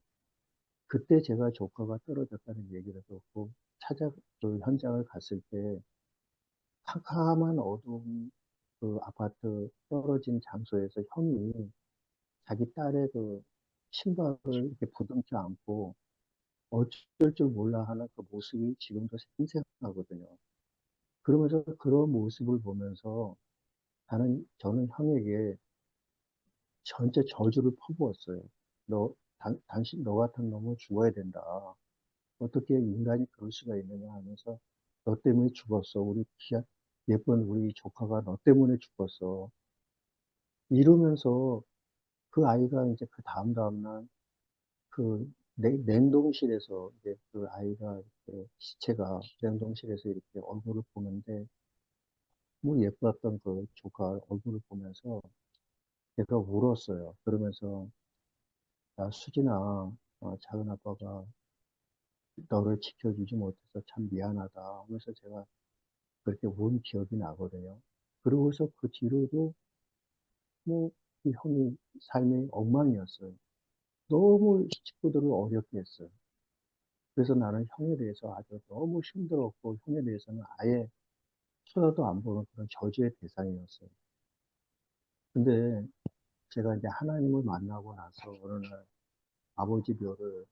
S8: 그때 제가 조카가 떨어졌다는 얘기를 듣고 그 현장을 갔을 때 캄캄한 어두운 그 아파트 떨어진 장소에서 형이 자기 딸의 그 신발을 이렇게 부둥켜 안고 어쩔 줄 몰라 하는 그 모습이 지금도 생생하거든요. 그러면서 그런 모습을 보면서 저는 형에게 전체 저주를 퍼부었어요. 너 같은 놈은 죽어야 된다. 어떻게 인간이 그럴 수가 있느냐 하면서 너 때문에 죽었어. 예쁜 우리 조카가 너 때문에 죽었어. 이러면서 그 아이가 이제 그 다음날 그 냉동실에서 이제 그 아이가 이렇게 시체가 냉동실에서 이렇게 얼굴을 보는데 너무 예뻤던 그 조카 얼굴을 보면서 제가 울었어요. 그러면서 야, 수진아, 작은 아빠가 너를 지켜주지 못해서 참 미안하다 하면서 제가 그렇게 운 기억이 나거든요. 그러고서 그 뒤로도 뭐, 이 형이 삶이 엉망이었어요. 너무 식구들을 어렵게 했어요. 그래서 나는 형에 대해서 아주 너무 힘들었고, 형에 대해서는 아예 쳐다도 안 보는 그런 저주의 대상이었어요. 근데 제가 이제 하나님을 만나고 나서 어느 날 아버지 묘를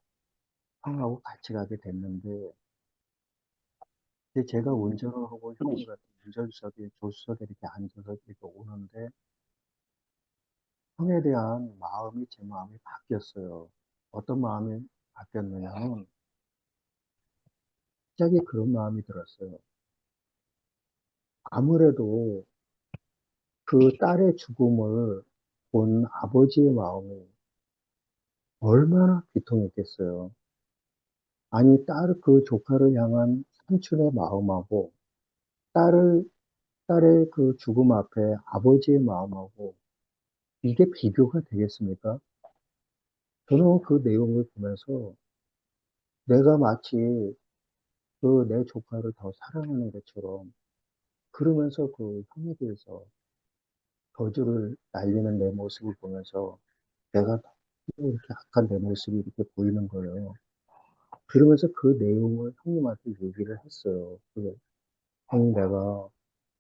S8: 형하고 같이 가게 됐는데, 근데 제가 운전을 하고 형이 같은 운전석에, 조수석에 이렇게 앉아서 이렇게 오는데, 형에 대한 마음이 제 마음이 바뀌었어요. 어떤 마음이 바뀌었느냐면, 갑자기 그런 마음이 들었어요. 아무래도 그 딸의 죽음을 본 아버지의 마음이 얼마나 비통했겠어요. 아니, 그 조카를 향한 삼촌의 마음하고, 딸을, 딸의 그 죽음 앞에 아버지의 마음하고, 이게 비교가 되겠습니까? 저는 그 내용을 보면서 내가 마치 그 내 조카를 더 사랑하는 것처럼, 그러면서 그 형에 대해서 저주를 날리는 내 모습을 보면서 내가 너무 이렇게 악한 내 모습이 이렇게 보이는 거예요. 그러면서 그 내용을 형님한테 얘기를 했어요. 형, 내가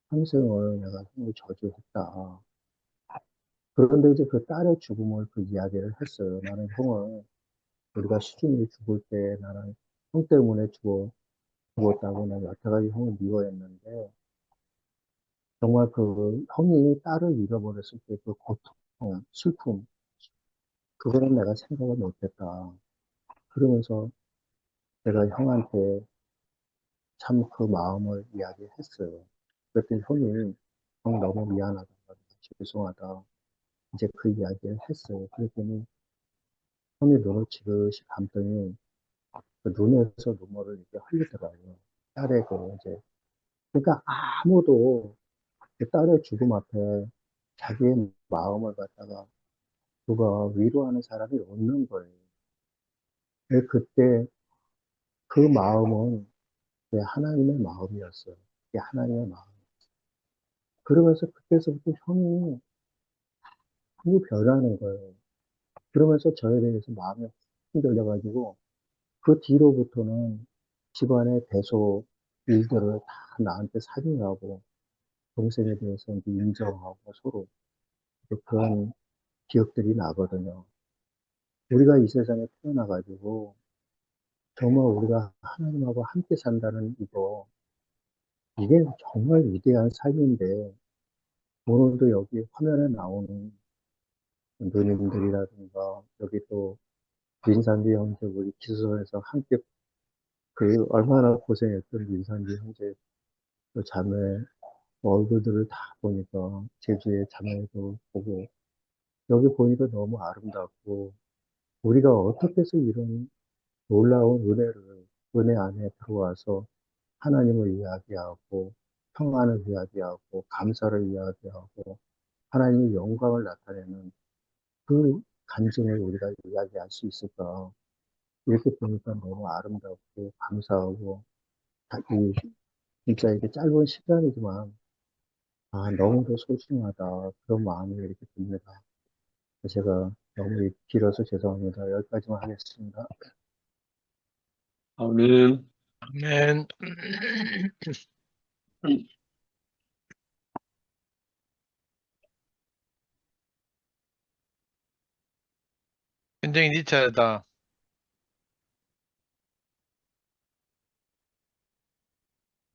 S8: 평생을 내가 형을 저주했다. 그런데 이제 그 딸의 죽음을 그 이야기를 했어요. 나는 형을, 우리가 수준이 죽을 때 나는 형 때문에 죽었다고 나는 여태까지 형을 미워했는데, 정말 그 형이 딸을 잃어버렸을 때 그 고통, 슬픔, 그거는 내가 생각을 못했다. 그러면서 내가 형한테 참 그 마음을 이야기했어요. 그랬더니 형이 형 너무 미안하다. 죄송하다. 이제 그 이야기를 했어요. 그랬더니 형이 눈을 지그시 감더니 그 눈에서 눈물을 이렇게 흘리더라고요. 딸의 그 이제 그러니까 아무도 그 딸의 죽음 앞에 자기의 마음을 갖다가 누가 위로하는 사람이 없는 거예요. 그때 그 마음은 하나님의 마음이었어요. 그게 하나님의 마음. 그러면서 그때서부터 형이 변하는 거예요. 그러면서 저에 대해서 마음이 흔들려가지고 그 뒤로부터는 집안의 대소 일들을 다 나한테 살인하고 동생에 대해서 이제 인정하고 서로 그런 기억들이 나거든요. 우리가 이 세상에 태어나가지고 정말 우리가 하나님하고 함께 산다는 이게 정말 위대한 삶인데 오늘도 여기 화면에 나오는 누님들이라든가 여기 또 민상기 형제 우리 기수선에서 함께 그 얼마나 고생했던 민상기 형제 그 자매 얼굴들을 다 보니까 제주의 자매도 보고 여기 보니까 너무 아름답고 우리가 어떻게 해서 이런 놀라운 은혜 안에 들어와서 하나님을 이야기하고 평안을 이야기하고 감사를 이야기하고 하나님의 영광을 나타내는 그 간증을 우리가 이야기할 수 있을까? 이렇게 보니까 너무 아름답고 감사하고 진짜 이게 짧은 시간이지만 너무도 소중하다 그런 마음이 이렇게 듭니다. 제가 너무 길어서 죄송합니다. 여기까지만 하겠습니다.
S2: 아멘.
S9: 아멘. 현정이 네 차례다.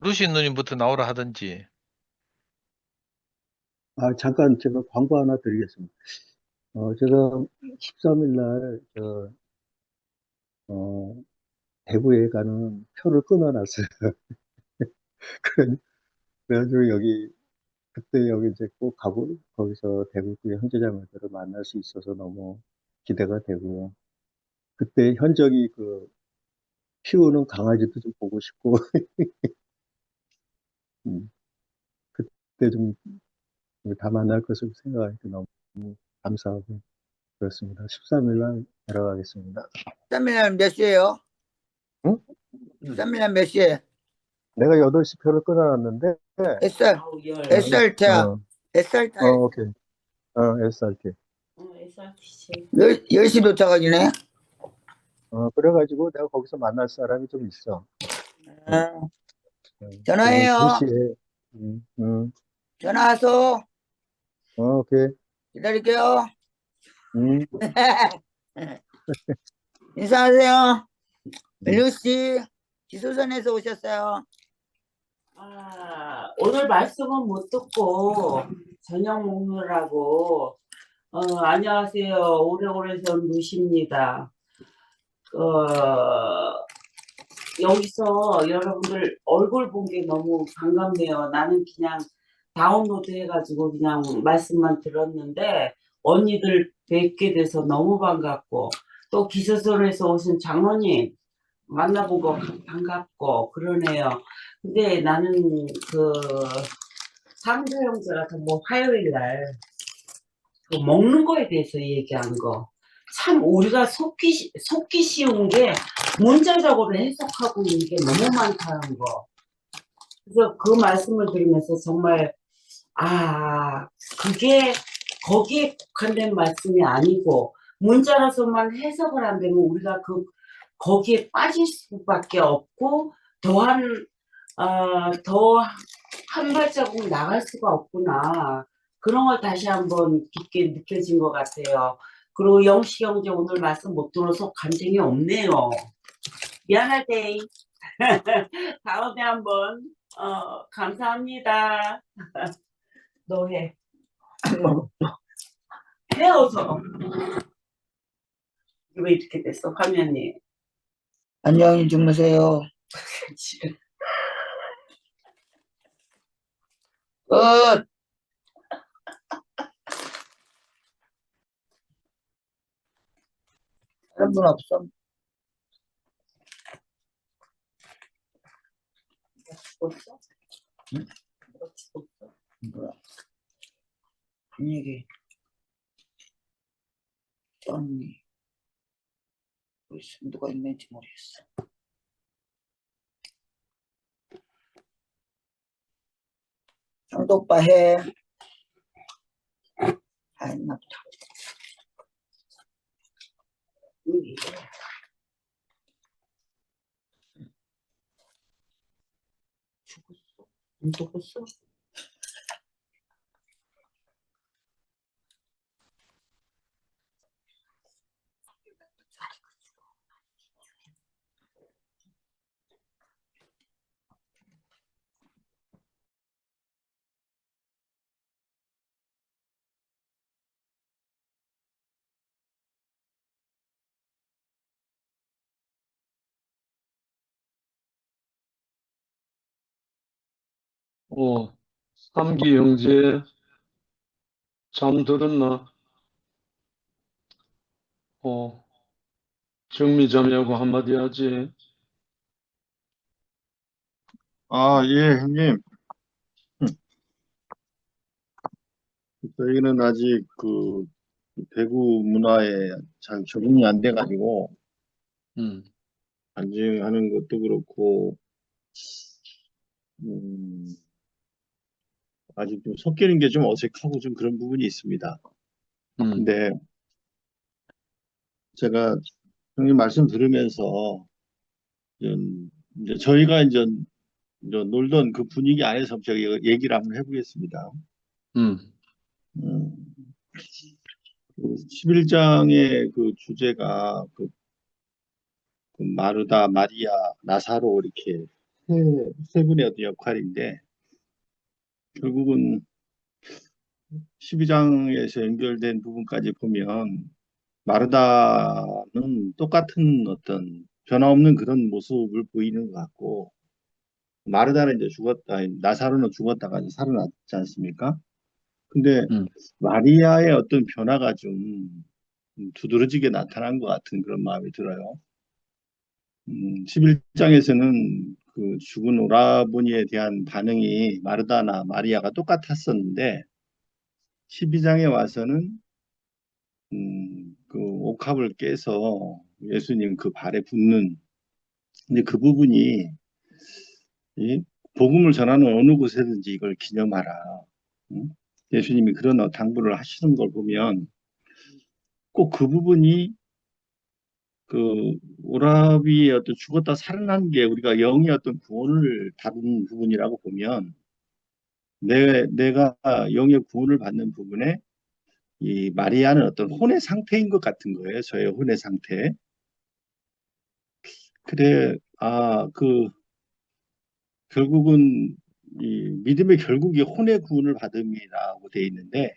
S9: 루시 누님부터 나오라 하든지.
S8: 잠깐 제가 광고 하나 드리겠습니다. 제가 13일 날, 어, 대구에 가는 표를 끊어놨어요. 그래가지고 그때 여기 이제 꼭 거기서 대구 그 형제자매들을 만날 수 있어서 너무 기대가 되고요. 그때 현적이 키우는 강아지도 좀 보고 싶고, 음, 그때 좀 다 만날 것을 생각하니까 너무 감사하고 그렇습니다. 13일 날 내려가겠습니다.
S6: 쌈미는 몇 시에요?
S8: 응?
S6: 쌈미는 몇 시에?
S8: 내가 8시 표를 끊어놨는데,
S6: 햇살, 햇살차, 햇살차,
S8: 오케이. SRT.
S6: 10시 도착하기네.
S8: 그래가지고 내가 거기서 만날 사람이 좀 있어.
S6: 전화해요.
S8: 2시에,
S6: 전화와서
S8: 오케이.
S6: 기다릴게요.
S8: 음.
S6: 인사하세요. 루시, 기소선에서 오셨어요.
S10: 오늘 말씀은 못 듣고 저녁 먹느라고 안녕하세요. 오래오래 전 루시입니다. 여기서 여러분들 얼굴 본 게 너무 반갑네요. 나는 그냥 다운로드 해가지고 그냥 말씀만 들었는데 언니들 뵙게 돼서 너무 반갑고 또 기소선에서 오신 장로님 만나보고 반갑고 그러네요. 근데 나는 상조 형제 같은 화요일 날 먹는 거에 대해서 얘기한 거 참 우리가 속기 쉬운 게 문자적으로 해석하고 있는 게 너무 많다는 거. 그래서 그 말씀을 드리면서 정말 그게 거기에 국한된 말씀이 아니고 문자라서만 해석을 안 되면 우리가 거기에 빠질 수밖에 없고 더 한 발자국 나갈 수가 없구나. 그런 걸 다시 한번 깊게 느껴진 것 같아요. 그리고 영식 형제 오늘 말씀 못 들어서 감정이 없네요. 미안하대. 다음에 한번 감사합니다. 너 해. 해어서 왜 이렇게 됐어 화면이.
S6: 안녕히 주무세요. 끝. 다른 분 없어?
S10: 죽었어?
S6: 응?
S10: 너 죽었어?
S6: 뭐야? 분위기 쩐니 누가 있는지 모르겠어. 형도 오빠 해. 했나 보다.
S10: 죽었어? 안 죽었어?
S2: 삼기 형제, 잠들었나? 정미자매하고 한마디 하지.
S11: 예, 형님. 저희는 아직 대구 문화에 잘 적응이 안 돼가지고,
S2: 음,
S11: 반증하는 것도 그렇고, 아직 좀 섞이는 게 좀 어색하고 좀 그런 부분이 있습니다. 근데 제가 형님 말씀 들으면서 이제 저희가 이제 놀던 그 분위기 안에서 제가 얘기를 한번 해보겠습니다.
S2: 음,
S11: 음, 그 11장의 그 주제가 그 마르다, 마리아, 나사로 이렇게 세 분의 어떤 역할인데 결국은 12장에서 연결된 부분까지 보면 마르다는 똑같은 어떤 변화없는 그런 모습을 보이는 것 같고 마르다는 이제 죽었다, 나사로는 죽었다가 이제 살아났지 않습니까? 근데
S2: 음,
S11: 마리아의 어떤 변화가 좀 두드러지게 나타난 것 같은 그런 마음이 들어요. 11장에서는 그 죽은 오라버니에 대한 반응이 마르다나 마리아가 똑같았었는데 12장에 와서는 그 옥합을 깨서 예수님 그 발에 붙는 근데 그 부분이 이 복음을 전하는 어느 곳에든지 이걸 기념하라. 응? 예수님이 그런 당부를 하시는 걸 보면 꼭 그 부분이 그 오라비의 어떤 죽었다 살아난 게 우리가 영의 어떤 구원을 다룬 부분이라고 보면 내가 영의 구원을 받는 부분에 이 마리아는 어떤 혼의 상태인 것 같은 거예요. 저의 혼의 상태. 그래, 결국은 이 믿음의 결국이 혼의 구원을 받음이라고 돼 있는데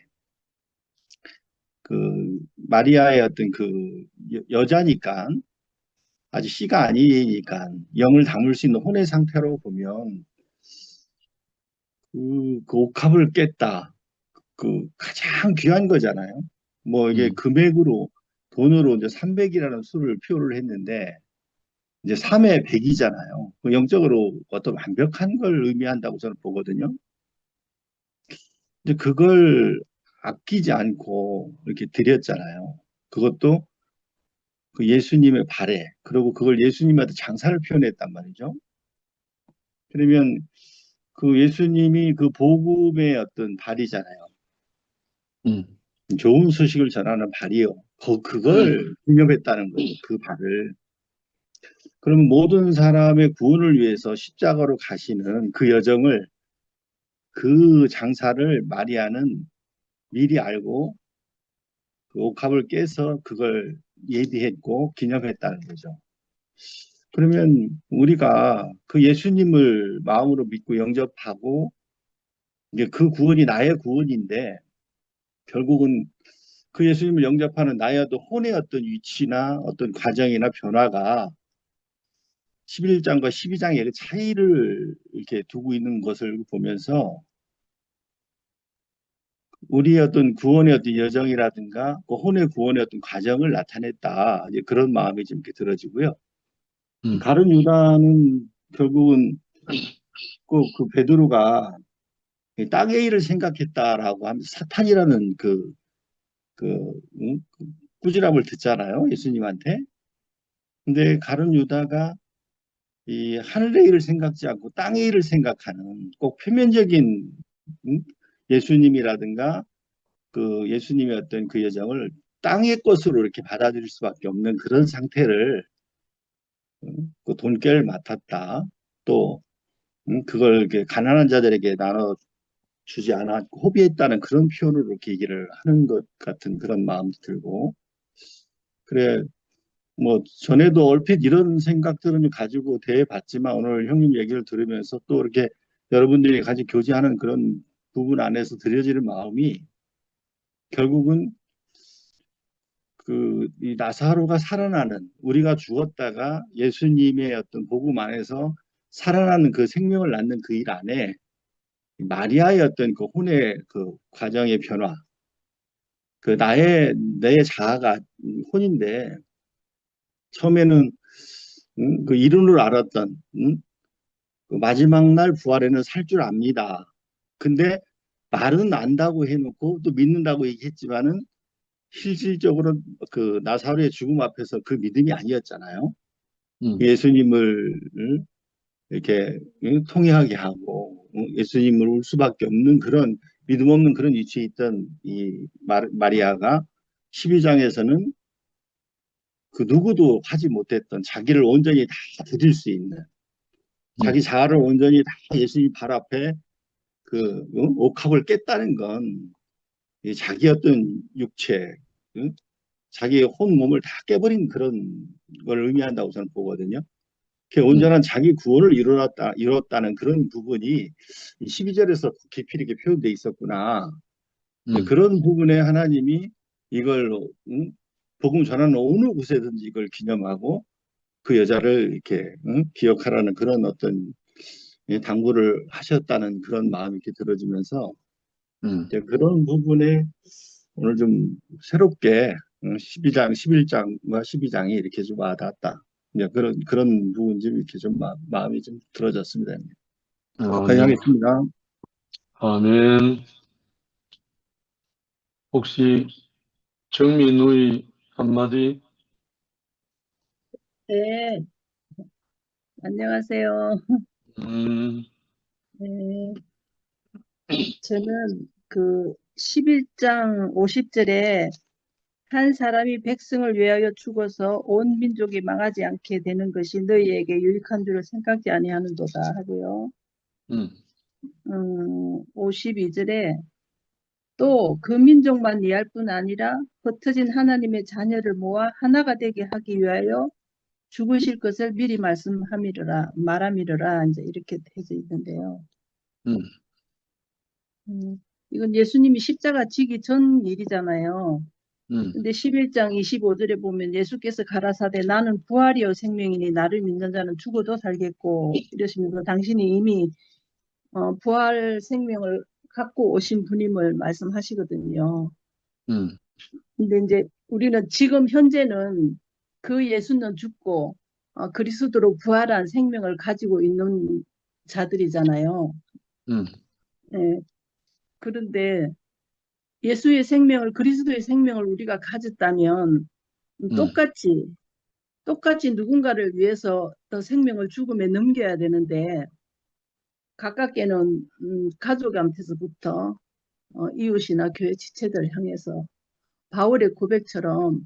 S11: 그 마리아의 어떤 그 여자니까 아직 씨가 아니니까 영을 담을 수 있는 혼의 상태로 보면 그 옥합을 깼다. 그 가장 귀한 거잖아요. 뭐 이게 금액으로 돈으로 이제 300이라는 수를 표를 했는데 이제 3의 100이잖아요. 그 영적으로 어떤 완벽한 걸 의미한다고 저는 보거든요. 근데 그걸 아끼지 않고 이렇게 드렸잖아요. 그것도 그 예수님의 발에, 그리고 그걸 예수님한테 장사를 표현했단 말이죠. 그러면 그 예수님이 그 복음의 어떤 발이잖아요. 좋은 소식을 전하는 발이요. 그걸 기념했다는 거예요. 그 발을. 그러면 모든 사람의 구원을 위해서 십자가로 가시는 그 여정을 그 장사를 마리아는 미리 알고 그 옥합을 깨서 그걸 예비했고 기념했다는 거죠. 그러면 우리가 그 예수님을 마음으로 믿고 영접하고 이제 그 구원이 나의 구원인데 결국은 그 예수님을 영접하는 나의 어떤 혼의 어떤 위치나 어떤 과정이나 변화가 11장과 12장의 그 차이를 이렇게 두고 있는 것을 보면서 우리의 어떤 구원의 어떤 여정이라든가 그 혼의 구원의 어떤 과정을 나타냈다. 이제 그런 마음이 좀 이렇게 들어지고요. 가룟 유다는 결국은 그 베드로가 땅의 일을 생각했다라고 하면서 사탄이라는 그 꾸지람을 듣잖아요. 예수님한테. 근데 가룟 유다가 이 하늘의 일을 생각지 않고 땅의 일을 생각하는 꼭 표면적인 예수님이라든가 그 예수님의 어떤 그 여정을 땅의 것으로 이렇게 받아들일 수밖에 없는 그런 상태를 그 돈깨를 맡았다. 또 그걸 이렇게 가난한 자들에게 나눠 주지 않았고 호비했다는 그런 표현으로 이렇게 얘기를 하는 것 같은 그런 마음도 들고 그래 뭐 전에도 얼핏 이런 생각들은 가지고 대해봤지만 오늘 형님 얘기를 들으면서 또 이렇게 여러분들이 같이 교제하는 그런 부분 안에서 들여지는 마음이 결국은 이 나사로가 살아나는 우리가 죽었다가 예수님의 어떤 복음 안에서 살아나는 그 생명을 낳는 그 일 안에 마리아의 어떤 그 혼의 그 과정의 변화 그 내 자아가 혼인데 처음에는 그 이름을 알았던 그 마지막 날 부활에는 살 줄 압니다. 근데 말은 안다고 해놓고 또 믿는다고 얘기했지만은 실질적으로 그 나사로의 죽음 앞에서 그 믿음이 아니었잖아요. 예수님을 이렇게 통회하게 하고 예수님을 올 수밖에 없는 그런 믿음 없는 그런 위치에 있던 이 마리아가 12장에서는 그 누구도 하지 못했던 자기를 온전히 다 드릴 수 있는 자기 자아를 온전히 다 예수님 발 앞에 옥합을 깼다는 건 이 자기 어떤 육체, 자기의 혼몸을 다 깨버린 그런 걸 의미한다고 저는 보거든요. 그 온전한 자기 구원을 이뤘다는 그런 부분이 12절에서 깊이 이렇게 표현되어 있었구나. 그런 부분에 하나님이 이걸 복음 전하는 어느 곳에든지 이걸 기념하고 그 여자를 이렇게 기억하라는 그런 어떤 당부를 하셨다는 그런 마음이 이렇게 들어지면서 이제 그런 부분에 오늘 좀 새롭게 12장, 11장과 12장이 이렇게 좀 와닿았다. 이제 그런 부분 좀 이렇게 좀 마음이 좀 들어졌습니다. 거기까지 하겠습니다.
S2: 아멘. 혹시 정미 누이 한마디?
S7: 네, 안녕하세요.
S2: 음,
S7: 네, 저는 그 11장 50절에 한 사람이 백성을 위하여 죽어서 온 민족이 망하지 않게 되는 것이 너희에게 유익한 줄을 생각지 아니하는도다 하고요. 52절에 또 그 민족만 이해할 뿐 아니라 흩어진 하나님의 자녀를 모아 하나가 되게 하기 위하여 죽으실 것을 미리 말함이러라 이제 이렇게 되어 있는데요. 이건 예수님이 십자가 지기 전 일이잖아요. 근데 11장 25절에 보면 예수께서 가라사대 나는 부활이요 생명이니 나를 믿는 자는 죽어도 살겠고 이러시면서 당신이 이미 부활 생명을 갖고 오신 분임을 말씀하시거든요. 근데 이제 우리는 지금 현재는 그 예수는 죽고 그리스도로 부활한 생명을 가지고 있는 자들이잖아요. 예, 그런데 예수의 생명을 그리스도의 생명을 우리가 가졌다면 똑같이 누군가를 위해서 또 생명을 죽음에 넘겨야 되는데 가깝게는 가족한테서부터 이웃이나 교회 지체들 향해서 바울의 고백처럼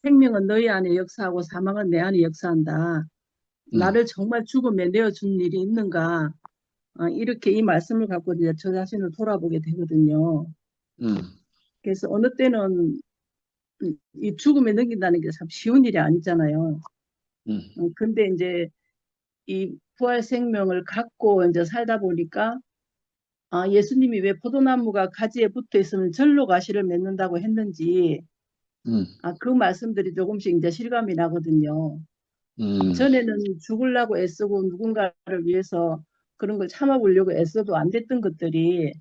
S7: 생명은 너희 안에 역사하고 사망은 내 안에 역사한다. 나를 정말 죽음에 내어준 일이 있는가? 이렇게 이 말씀을 갖고 이제 저 자신을 돌아보게 되거든요. 그래서 어느 때는 이 죽음에 넘긴다는 게 참 쉬운 일이 아니잖아요. 근데 이제 이 부활 생명을 갖고 이제 살다 보니까 예수님이 왜 포도나무가 가지에 붙어 있으면 절로 가시를 맺는다고 했는지 그 말씀들이 조금씩 이제 실감이 나거든요. 전에는 죽으려고 애쓰고 누군가를 위해서 그런 걸 참아보려고 애써도 안 됐던 것들이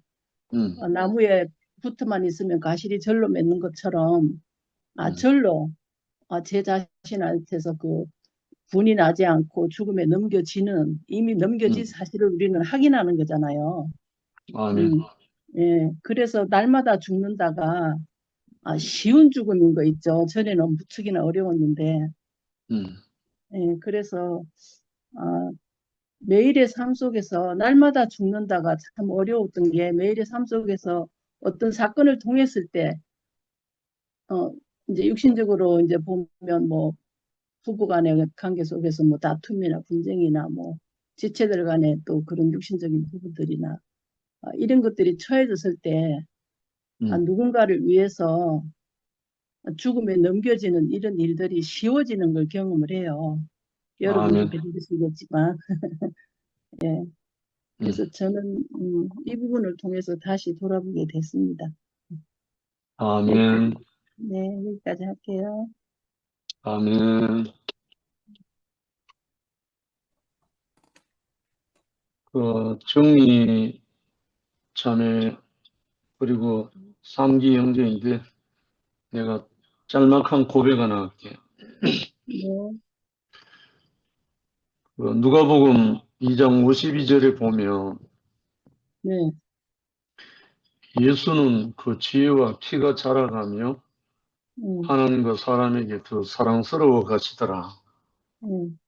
S7: 나무에 붙어만 있으면 가시리 절로 맺는 것처럼 절로 제 자신한테서 그 분이 나지 않고 죽음에 넘겨지는 이미 넘겨진 사실을 우리는 확인하는 거잖아요.
S2: 아멘.
S7: 예, 그래서 날마다 죽는다가 쉬운 죽음인 거 있죠. 전에는 무척이나 어려웠는데 예, 그래서 매일의 삶 속에서 날마다 죽는다가 참 어려웠던 게 매일의 삶 속에서 어떤 사건을 통했을 때 이제 육신적으로 이제 보면 뭐 부부간의 관계 속에서 뭐 다툼이나 분쟁이나 뭐 지체들 간에 또 그런 육신적인 부분들이나 이런 것들이 처해졌을 때 누군가를 위해서 죽음에 넘겨지는 이런 일들이 쉬워지는 걸 경험을 해요. 여러분도 그러시겠지만 예. 그래서 저는 이 부분을 통해서 다시 돌아보게 됐습니다.
S2: 아멘.
S7: 네, 여기까지 할게요.
S2: 아멘. 정리 자매 그리고 삼기 형제인데 내가 짤막한 고백 하나 할게.
S7: 네.
S2: 누가복음 2장 52절에 보면
S7: 네.
S2: 예수는 그 지혜와 키가 자라가며
S7: 음,
S2: 하나님과 사람에게 더 사랑스러워 가시더라.
S7: 음,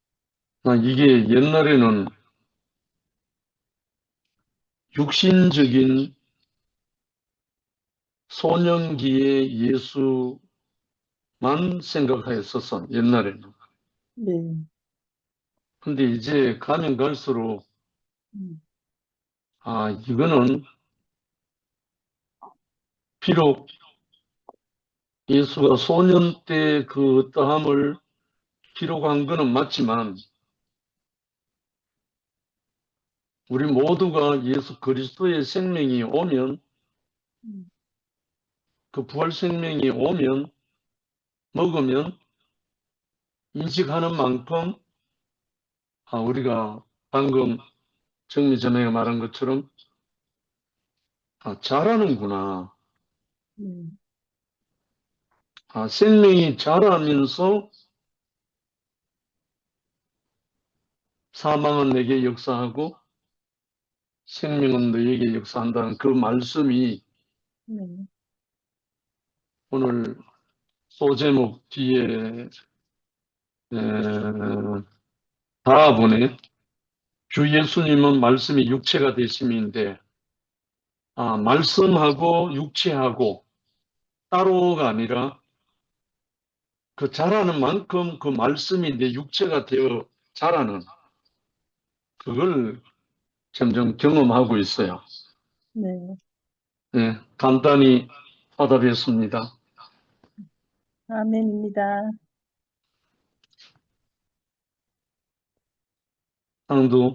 S2: 이게 옛날에는 육신적인 소년기의 예수 생각했었어, 옛날에는.
S3: 네.
S2: 근데 이제 가면 갈수록,
S3: 음.
S2: 이거는 비록 예수가 소년 때 그 떠함을 기록한 거는 맞지만, 우리 모두가 예수 그리스도의 생명이 오면,
S3: 음.
S2: 그 부활 생명이 오면, 먹으면, 인식하는 만큼, 우리가 방금 정미자매가 말한 것처럼, 자라는구나.
S3: 음.
S2: 생명이 자라면서 사망은 내게 역사하고 생명은 너에게 역사한다는 그 말씀이
S3: 네.
S2: 오늘 소제목 뒤에 다하보네. 주 예수님은 말씀이 육체가 되심인데, 말씀하고 육체하고 따로가 아니라 그 자라는 만큼 그 말씀이 내 육체가 되어 자라는 그걸 점점 경험하고 있어요.
S3: 네.
S2: 네, 간단히 화답했습니다.
S3: 아멘입니다.
S2: 상도.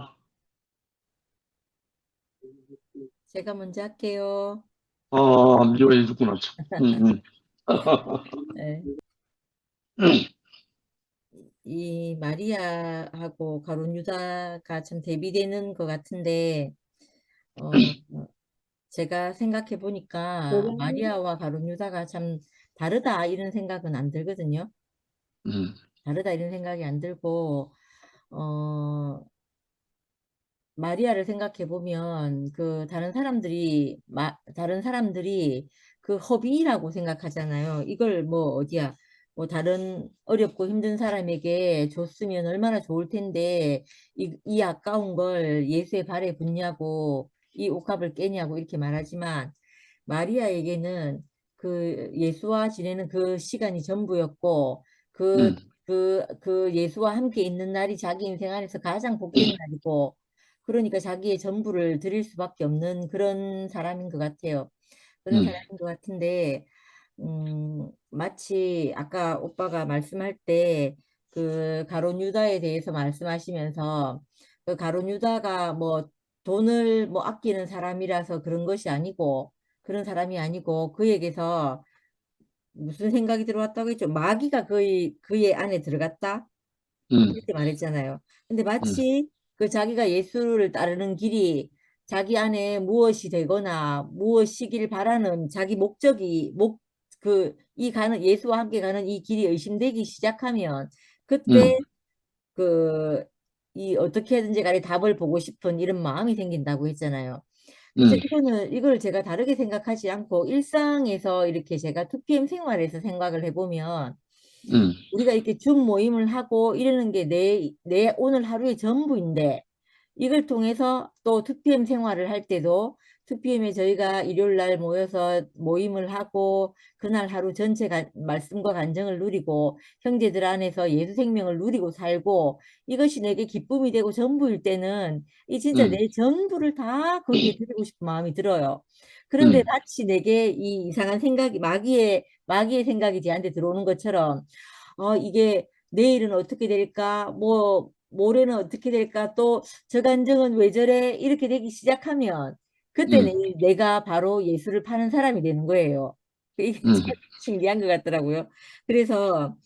S12: 제가 먼저 할게요.
S2: 묘해 주구나.
S12: 네. 이 마리아하고 가룟 유다가 참 대비되는 것 같은데, 제가 생각해 보니까 마리아와 가룟 유다가 참 다르다 이런 생각은 안 들거든요. 다르다 이런 생각이 안 들고, 마리아를 생각해 보면 그 다른 사람들이 그 허비라고 생각하잖아요. 이걸 뭐 어디야 뭐 다른 어렵고 힘든 사람에게 줬으면 얼마나 좋을 텐데 이 아까운 걸 예수의 발에 붓냐고 이 옥합을 깨냐고 이렇게 말하지만 마리아에게는 그 예수와 지내는 그 시간이 전부였고 그 예수와 함께 있는 날이 자기 인생 안에서 가장 복된 날이고 그러니까 자기의 전부를 드릴 수밖에 없는 그런 사람인 것 같아요. 그런 사람인 것 같은데, 마치 아까 오빠가 말씀할 때 그 가룟 유다에 대해서 말씀하시면서 그 가룟 유다가 뭐 돈을 뭐 아끼는 사람이라서 그런 것이 아니고 그런 사람이 아니고 그에게서 무슨 생각이 들어왔다고 했죠? 마귀가 그의 안에 들어갔다? 이렇게 말했잖아요. 근데 마치 그 자기가 예수를 따르는 길이 자기 안에 무엇이 되거나 무엇이길 바라는 자기 목적이 예수와 함께 가는 이 길이 의심되기 시작하면 그때 이 어떻게든지 간에 답을 보고 싶은 이런 마음이 생긴다고 했잖아요. 그래서 이걸 제가 다르게 생각하지 않고 일상에서 이렇게 제가 2PM 생활에서 생각을 해보면 우리가 이렇게 줌 모임을 하고 이러는 게 내 오늘 하루의 전부인데 이걸 통해서 또 2PM 생활을 할 때도 2PM에 저희가 일요일 날 모여서 모임을 하고 그날 하루 전체 말씀과 간증을 누리고 형제들 안에서 예수 생명을 누리고 살고 이것이 내게 기쁨이 되고 전부일 때는 이 진짜 내 전부를 다 거기에 드리고 싶은 마음이 들어요. 그런데 마치 내게 이 이상한 생각이 마귀의 생각이 제한테 들어오는 것처럼 이게 내일은 어떻게 될까? 뭐 모레는 어떻게 될까? 또 저 간증은 왜 저래? 이렇게 되기 시작하면 그때 내가 바로 예수를 파는 사람이 되는 거예요. 이게 참 신기한 것 같더라고요. 그래서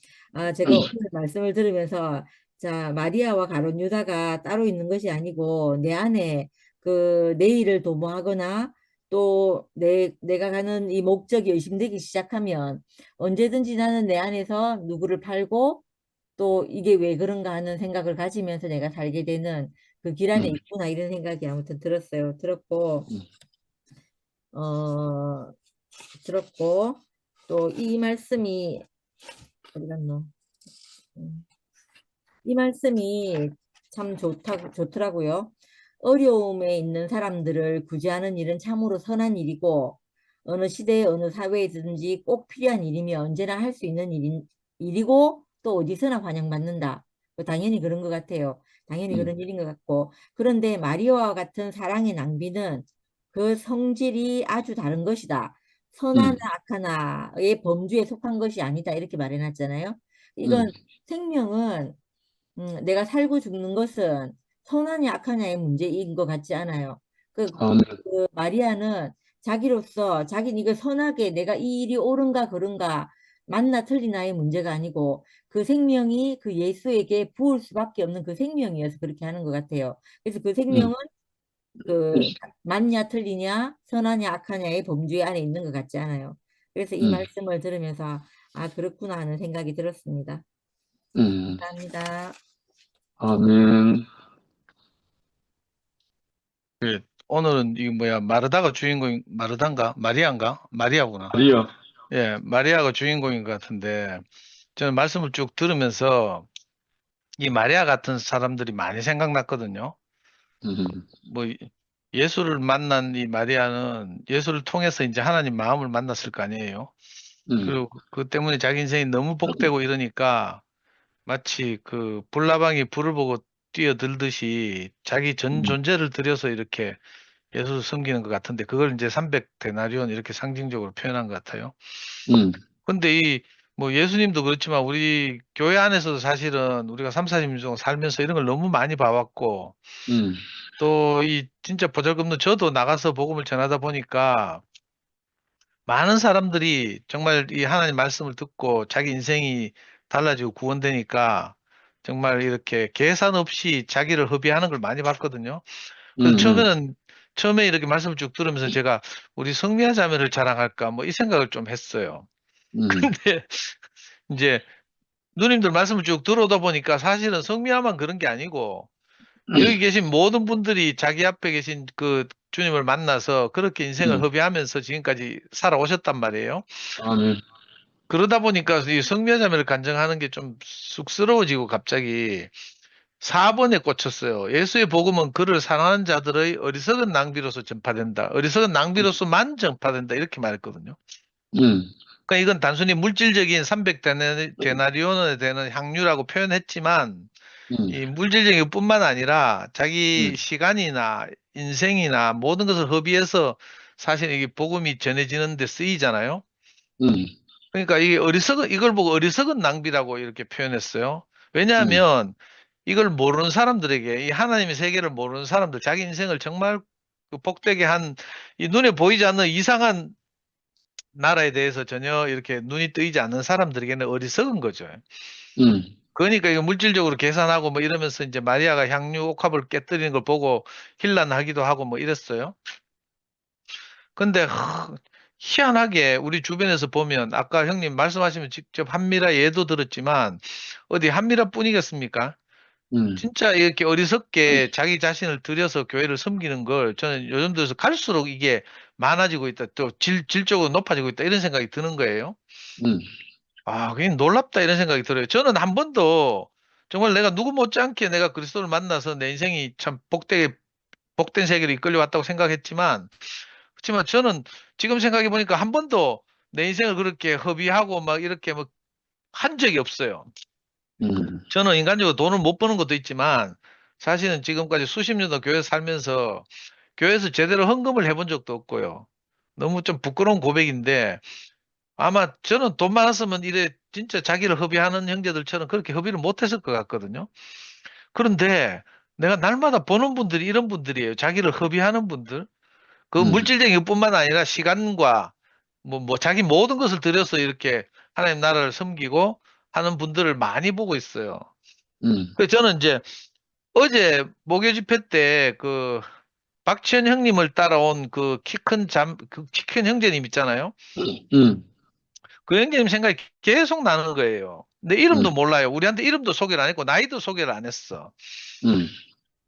S12: 제가 오늘 말씀을 들으면서 자 마리아와 가룟 유다가 따로 있는 것이 아니고 내 안에 그 내일을 도모하거나 또 내가 가는 이 목적이 의심되기 시작하면 언제든지 나는 내 안에서 누구를 팔고 또 이게 왜 그런가 하는 생각을 가지면서 내가 살게 되는 그 길 안에 있구나 이런 생각이 아무튼 들었어요. 들었고 또 이 말씀이 어디 갔노? 이 말씀이 참 좋더라고요. 어려움에 있는 사람들을 구제하는 일은 참으로 선한 일이고 어느 시대에 어느 사회에든지 꼭 필요한 일이며 언제나 할 수 있는 일이고 또 어디서나 환영받는다. 당연히 그런 것 같아요. 당연히 그런 일인 것 같고. 그런데 마리아와 같은 사랑의 낭비는 그 성질이 아주 다른 것이다. 선하나 악하나의 범주에 속한 것이 아니다. 이렇게 말해놨잖아요. 이건 생명은 내가 살고 죽는 것은 선하냐 악하냐의 문제인 것 같지 않아요.
S2: 아, 네.
S12: 그 마리아는 자기로서 자기는 이거 선하게 내가 이 일이 옳은가 그른가 맞나 틀리나의 문제가 아니고 그 생명이 그 예수에게 부을 수밖에 없는 그 생명이어서 그렇게 하는 것 같아요. 그래서 그 생명은 그 맞냐 틀리냐 선하냐 악하냐의 범주에 안에 있는 것 같지 않아요. 그래서 이 말씀을 들으면서 아 그렇구나 하는 생각이 들었습니다. 감사합니다.
S2: 아멘.
S9: 그 오늘은 이거 뭐야 마르다가 주인공 마르다인가 마리아인가 마리아구나.
S2: 마리아.
S9: 예, 마리아가 주인공인 것 같은데 저는 말씀을 쭉 들으면서 이 마리아 같은 사람들이 많이 생각났거든요. 뭐 예수를 만난 이 마리아는 예수를 통해서 이제 하나님 마음을 만났을 거 아니에요. 그리고 그 때문에 자기 인생이 너무 복되고 이러니까 마치 그 불나방이 불을 보고 뛰어들듯이 자기 전 존재를 들여서 이렇게 예수를 섬기는 것 같은데 그걸 이제 300데나리온 이렇게 상징적으로 표현한 것 같아요. 근데 이 뭐 예수님도 그렇지만 우리 교회 안에서도 사실은 우리가 3, 40년 동안 살면서 이런 걸 너무 많이 봐왔고 또 이 진짜 보잘것없는 저도 나가서 복음을 전하다 보니까 많은 사람들이 정말 이 하나님 말씀을 듣고 자기 인생이 달라지고 구원되니까 정말 이렇게 계산 없이 자기를 허비하는 걸 많이 봤거든요. 그래서 처음에 이렇게 말씀을 쭉 들으면서 제가 우리 성미아 자매를 자랑할까 뭐 이 생각을 좀 했어요. 근데 이제 누님들 말씀을 쭉 들어오다 보니까 사실은 성미아만 그런 게 아니고 여기 계신 모든 분들이 자기 앞에 계신 그 주님을 만나서 그렇게 인생을 허비하면서 지금까지 살아오셨단 말이에요.
S2: 아멘.
S9: 그러다 보니까 이 성미아 자매를 간증하는 게 좀 쑥스러워지고 갑자기 4번에 꽂혔어요. 예수의 복음은 그를 사랑하는 자들의 어리석은 낭비로서 전파된다. 어리석은 낭비로서만 전파된다. 이렇게 말했거든요. 그러니까 이건 단순히 물질적인 300데나리온에 되는 향유라고 표현했지만 이 물질적인 것뿐만 아니라 자기 시간이나 인생이나 모든 것을 허비해서 사실 이게 복음이 전해지는 데 쓰이잖아요. 그러니까 이걸 보고 어리석은 낭비라고 이렇게 표현했어요. 왜냐하면 이걸 모르는 사람들에게 이 하나님의 세계를 모르는 사람들, 자기 인생을 정말 그 복되게 한 이 눈에 보이지 않는 이상한 나라에 대해서 전혀 이렇게 눈이 뜨이지 않는 사람들에게는 어리석은 거죠. 그러니까 이거 물질적으로 계산하고 뭐 이러면서 이제 마리아가 향유 옥합을 깨뜨리는 걸 보고 힐난하기도 하고 뭐 이랬어요. 근데 희한하게 우리 주변에서 보면 아까 형님 말씀하시면 직접 한미라 예도 들었지만 어디 한미라뿐이겠습니까? 진짜 이렇게 어리석게 자기 자신을 들여서 교회를 섬기는 걸 저는 요즘 들어서 갈수록 이게 많아지고 있다. 또 질적으로 높아지고 있다. 이런 생각이 드는 거예요. 아, 그게 놀랍다. 이런 생각이 들어요. 저는 한 번도 정말 내가 누구 못지않게 내가 그리스도를 만나서 내 인생이 참 복된 세계로 이끌려왔다고 생각했지만 그렇지만 저는 지금 생각해 보니까 한 번도 내 인생을 그렇게 허비하고 막 이렇게 뭐 한 적이 없어요. 저는 인간적으로 돈을 못 버는 것도 있지만 사실은 지금까지 수십 년도 교회 살면서 교회에서 제대로 헌금을 해본 적도 없고요. 너무 좀 부끄러운 고백인데 아마 저는 돈 많았으면 이래 진짜 자기를 허비하는 형제들처럼 그렇게 허비를 못했을 것 같거든요. 그런데 내가 날마다 보는 분들이 이런 분들이에요. 자기를 허비하는 분들. 그 물질적인 것뿐만 아니라 시간과 뭐 자기 모든 것을 들여서 이렇게 하나님 나라를 섬기고 하는 분들을 많이 보고 있어요. 그래서 저는 이제 어제 목요 집회 때 그 박지현 형님을 따라온 그 키 큰 형제님 있잖아요. 그 형제님 생각이 계속 나는 거예요. 내 이름도 몰라요. 우리한테 이름도 소개를 안 했고 나이도 소개를 안 했어.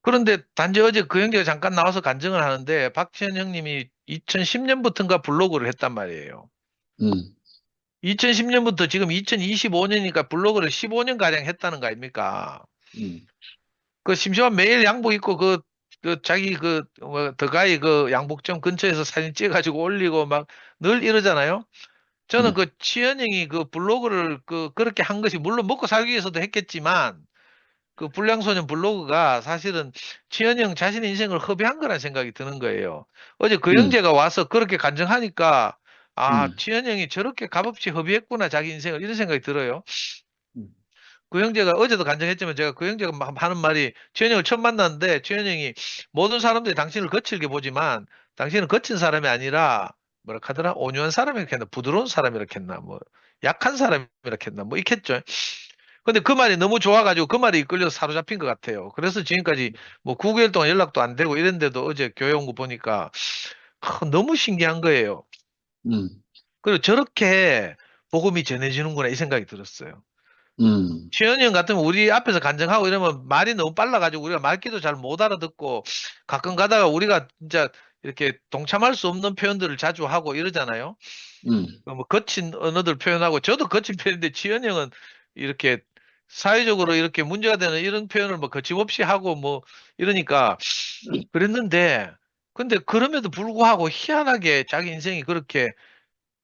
S9: 그런데 단지 어제 그 형제가 잠깐 나와서 간증을 하는데 박지현 형님이 2010년부터인가 블로그를 했단 말이에요. 2010년부터 지금 2025년이니까 블로그를 15년 가량 했다는 거 아닙니까? 그 심지어 매일 양복 입고 그 자기 더가이 그 양복점 근처에서 사진 찍어가지고 올리고 막 늘 이러잖아요. 저는 그 치현영이 그 블로그를 그렇게 한 것이 물론 먹고 살기 위해서도 했겠지만 그 불량소년 블로그가 사실은 치현영 자신의 인생을 허비한 거란 생각이 드는 거예요. 어제 그 형제가 와서 그렇게 간증하니까 치현영이 저렇게 값없이 허비했구나 자기 인생을 이런 생각이 들어요. 그 형제가 어제도 간증했지만 제가 그 형제가 하는 말이 치현영을 처음 만났는데 치현영이 모든 사람들이 당신을 거칠게 보지만 당신은 거친 사람이 아니라 뭐라 하더라? 온유한 사람이라고 했나? 부드러운 사람이라고 했나? 뭐 약한 사람이라고 했나? 뭐 있겠죠. 근데 그 말이 너무 좋아가지고 그 말이 이끌려서 사로잡힌 것 같아요. 그래서 지금까지 뭐 9개월 동안 연락도 안 되고 이랬는데도 어제 교회 온 거 보니까 너무 신기한 거예요. 그리고 저렇게 복음이 전해지는구나 이 생각이 들었어요. 최현영 같으면 우리 앞에서 간증하고 이러면 말이 너무 빨라가지고 우리가 말귀도 잘 못 알아듣고 가끔 가다가 우리가 진짜 이렇게 동참할 수 없는 표현들을 자주 하고 이러잖아요. 뭐 거친 언어들 표현하고 저도 거친 표현인데 지현영은 이렇게 사회적으로 이렇게 문제가 되는 이런 표현을 뭐 거침없이 하고 뭐 이러니까 그랬는데 근데 그럼에도 불구하고 희한하게 자기 인생이 그렇게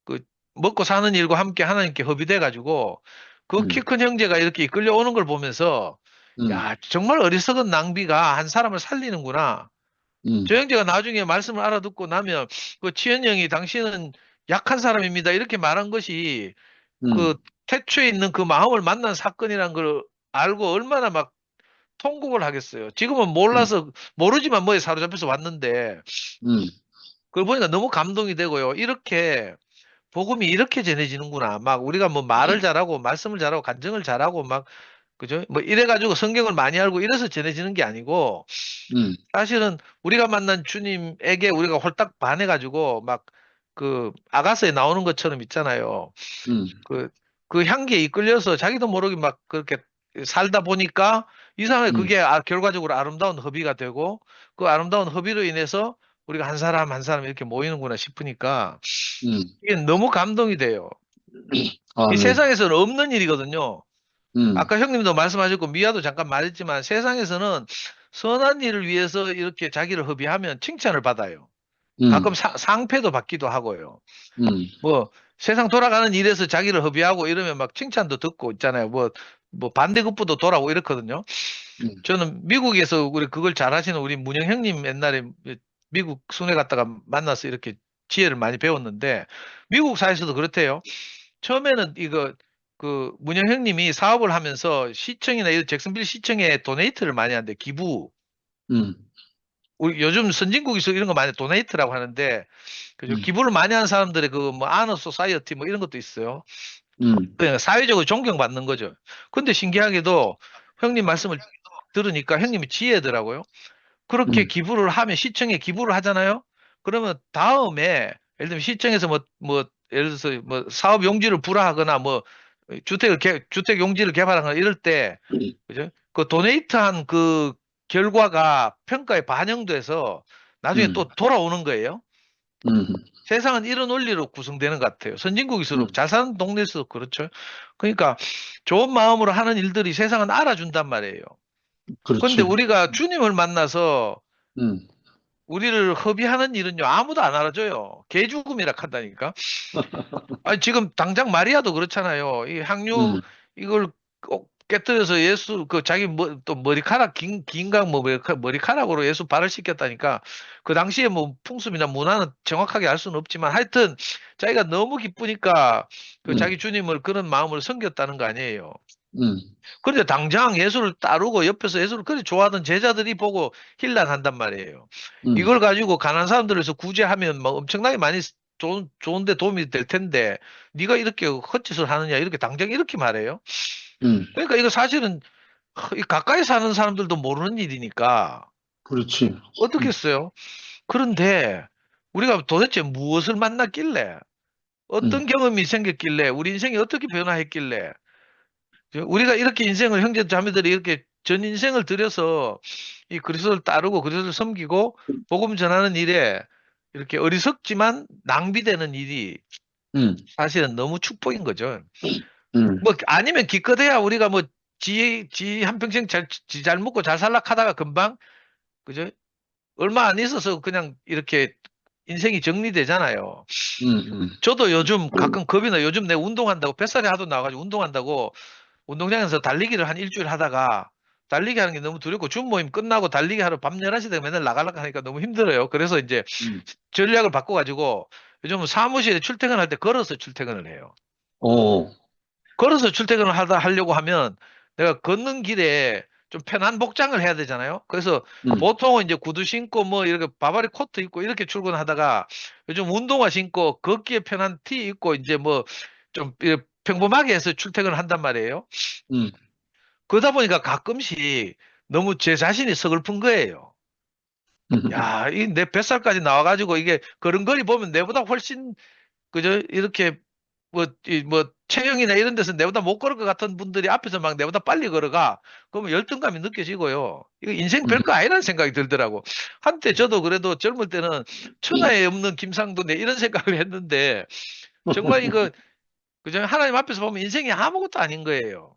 S9: 그 먹고 사는 일과 함께 하나님께 허비돼 가지고 그 키 큰 형제가 이렇게 이끌려 오는 걸 보면서 야 정말 어리석은 낭비가 한 사람을 살리는구나. 저 형제가 나중에 말씀을 알아듣고 나면 그 치현영이 당신은 약한 사람입니다. 이렇게 말한 것이 그 태초에 있는 그 마음을 만난 사건이란 걸 알고 얼마나 막 통곡을 하겠어요. 지금은 몰라서 모르지만 뭐에 사로잡혀서 왔는데 그걸 보니까 너무 감동이 되고요. 이렇게 복음이 이렇게 전해지는구나. 막 우리가 뭐 말을 잘하고 말씀을 잘하고 간증을 잘하고 막 그죠? 뭐 이래가지고 성경을 많이 알고 이래서 전해지는 게 아니고 사실은 우리가 만난 주님에게 우리가 홀딱 반해가지고 막 그 아가서에 나오는 것처럼 있잖아요. 그 향기에 이끌려서 자기도 모르게 막 그렇게 살다 보니까 이상하게 그게 결과적으로 아름다운 허비가 되고 그 아름다운 허비로 인해서 우리가 한 사람 한 사람 이렇게 모이는구나 싶으니까 이게 너무 감동이 돼요. 이 세상에서는 없는 일이거든요. 아까 형님도 말씀하셨고 미아도 잠깐 말했지만 세상에서는 선한 일을 위해서 이렇게 자기를 허비하면 칭찬을 받아요. 가끔 상패도 받기도 하고요. 뭐 세상 돌아가는 일에서 자기를 허비하고 이러면 막 칭찬도 듣고 있잖아요. 뭐 반대급부도 돌아오고 이렇거든요. 저는 미국에서 우리 그걸 잘하시는 우리 문영 형님 옛날에 미국 순회 갔다가 만나서 이렇게 지혜를 많이 배웠는데 미국 사회에서도 그렇대요. 처음에는 그 문영 형님이 사업을 하면서 시청이나 이 잭슨빌 시청에 도네이트를 많이 하는데 기부. 우리 요즘 선진국에서 이런 거 많이 도네이트라고 하는데 그죠? 기부를 많이 하는 사람들의 그 뭐 아너 소사이어티 뭐 이런 것도 있어요. 그냥 사회적으로 존경받는 거죠. 근데 신기하게도 형님 말씀을 들으니까 형님이 지혜더라고요. 그렇게 기부를 하면 시청에 기부를 하잖아요. 그러면 다음에 예를 들면 시청에서 뭐 예를 들어서 뭐 사업 용지를 불화하거나 뭐 주택 용지를 개발하거나 이럴 때 그죠? 그 도네이트한 그 결과가 평가에 반영돼서 나중에 또 돌아오는 거예요. 세상은 이런 원리로 구성되는 것 같아요. 선진국일수록 잘 사는 동네일수록 그렇죠. 그러니까 좋은 마음으로 하는 일들이 세상은 알아준단 말이에요. 그런데 우리가 주님을 만나서 우리를 허비하는 일은요 아무도 안 알아줘요. 개죽음이라 한다니까. 아니 지금 당장 마리아도 그렇잖아요. 이 향유 이걸 꼭 깨뜨려서 예수 그 자기 또 머리카락 긴각 뭐 머리카락으로 예수 발을 씻겼다니까. 그 당시에 뭐 풍습이나 문화는 정확하게 알 수는 없지만 하여튼 자기가 너무 기쁘니까 그 자기 주님을 그런 마음으로 섬겼다는 거 아니에요. 그런데 당장 예수를 따르고 옆에서 예수를 그렇게 좋아하던 제자들이 보고 힐난한단 말이에요. 이걸 가지고 가난한 사람들에서 구제하면 뭐 엄청나게 많이 좋은데 도움이 될 텐데 네가 이렇게 헛짓을 하느냐 이렇게 당장 이렇게 말해요. 그러니까 이거 사실은 가까이 사는 사람들도 모르는 일이니까
S2: 그렇지.
S9: 어떻겠어요? 그런데 우리가 도대체 무엇을 만났길래 어떤 경험이 생겼길래 우리 인생이 어떻게 변화했길래 우리가 이렇게 인생을 형제 자매들이 이렇게 전 인생을 들여서 이 그리스도를 따르고 그리스도를 섬기고 복음 전하는 일에 이렇게 어리석지만 낭비되는 일이 사실은 너무 축복인 거죠. 뭐 아니면 기껏해야 우리가 뭐 지 한평생 잘 먹고 잘 살락 하다가 금방 그죠? 얼마 안 있어서 그냥 이렇게 인생이 정리되잖아요.
S2: 음.
S9: 저도 요즘 가끔 겁이 나. 요즘 내가 운동한다고 뱃살이 하도 나와가지고 운동한다고 운동장에서 달리기를 한 일주일 하다가 달리기 하는 게 너무 두렵고 준 모임 끝나고 달리기 하러 밤 11시 되면 맨날 나가려고 하니까 너무 힘들어요. 그래서 이제 전략을 바꿔가지고 요즘 사무실에 출퇴근할 때 걸어서 출퇴근을 해요.
S2: 오,
S9: 걸어서 출퇴근을 하려고 하면 내가 걷는 길에 좀 편한 복장을 해야 되잖아요. 그래서 보통은 이제 구두 신고 뭐 이렇게 바바리 코트 입고 이렇게 출근하다가 요즘 운동화 신고 걷기에 편한 티 입고 이제 뭐 좀 평범하게 해서 출퇴근을 한단 말이에요.
S2: 음.
S9: 그러다 보니까 가끔씩 너무 제 자신이 서글픈 거예요. 야, 이 내 뱃살까지 나와가지고 이게 걸음걸이 보면 내보다 훨씬 그저 이렇게 뭐 체형이나 이런 데서 내보다 못 걸을 것 같은 분들이 앞에서 막 내보다 빨리 걸어가. 그러면 열등감이 느껴지고요. 이거 인생 별거 아니라는 생각이 들더라고. 한때 저도 그래도 젊을 때는 천하에 없는 김상도 내 이런 생각을 했는데 정말 이거 그저 하나님 앞에서 보면 인생이 아무것도 아닌 거예요.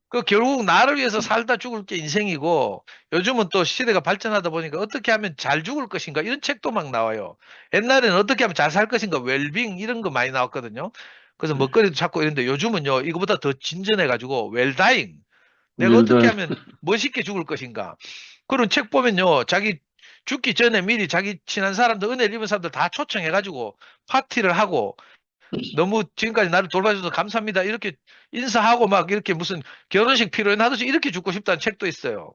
S9: 그 결국 나를 위해서 살다 죽을 게 인생이고 요즘은 또 시대가 발전하다 보니까 어떻게 하면 잘 죽을 것인가 이런 책도 막 나와요. 옛날에는 어떻게 하면 잘 살 것인가 웰빙 이런 거 많이 나왔거든요. 그래서 먹거리도 찾고 이런데 요즘은요 이거보다 더 진전해가지고 웰다잉 내가 어떻게 하면 멋있게 죽을 것인가 그런 책 보면요 자기 죽기 전에 미리 자기 친한 사람들 은혜를 입은 사람들 다 초청해가지고 파티를 하고 너무 지금까지 나를 돌봐줘서 감사합니다. 이렇게 인사하고 막 이렇게 무슨 결혼식 피로연 하듯이 이렇게 죽고 싶다는 책도 있어요.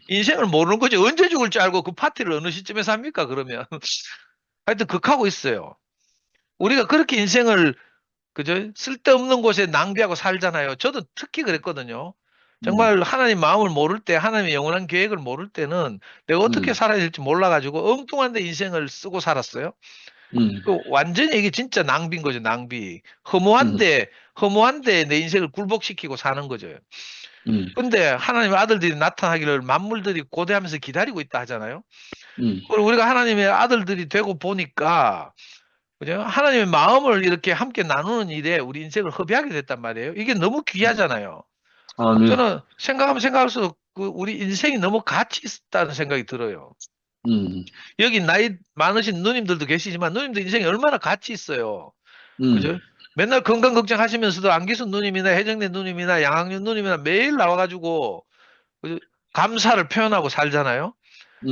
S9: 인생을 모르는 거지. 언제 죽을 줄 알고 그 파티를 어느 시점에서 합니까, 그러면. 하여튼 극하고 있어요. 우리가 그렇게 인생을 그저 쓸데없는 곳에 낭비하고 살잖아요. 저도 특히 그랬거든요. 정말 하나님 마음을 모를 때, 하나님의 영원한 계획을 모를 때는 내가 어떻게 살아야 될지 몰라가지고 엉뚱한 데 인생을 쓰고 살았어요. 그 완전히 이게 진짜 낭비인 거죠, 낭비. 허무한데 내 인생을 굴복시키고 사는 거죠. 근데 하나님의 아들들이 나타나기를 만물들이 고대하면서 기다리고 있다 하잖아요. 그리고 우리가 하나님의 아들들이 되고 보니까 그죠? 하나님의 마음을 이렇게 함께 나누는 일에 우리 인생을 허비하게 됐단 말이에요. 이게 너무 귀하잖아요.
S2: 아멘.
S9: 저는 생각하면 생각할수록 그 우리 인생이 너무 가치 있다는 생각이 들어요. 여기 나이 많으신 누님들도 계시지만 누님들 인생이 얼마나 가치 있어요. 그죠? 맨날 건강 걱정하시면서도 안기순 누님이나 혜정래 누님이나 양학윤 누님이나 매일 나와가지고 그죠? 감사를 표현하고 살잖아요.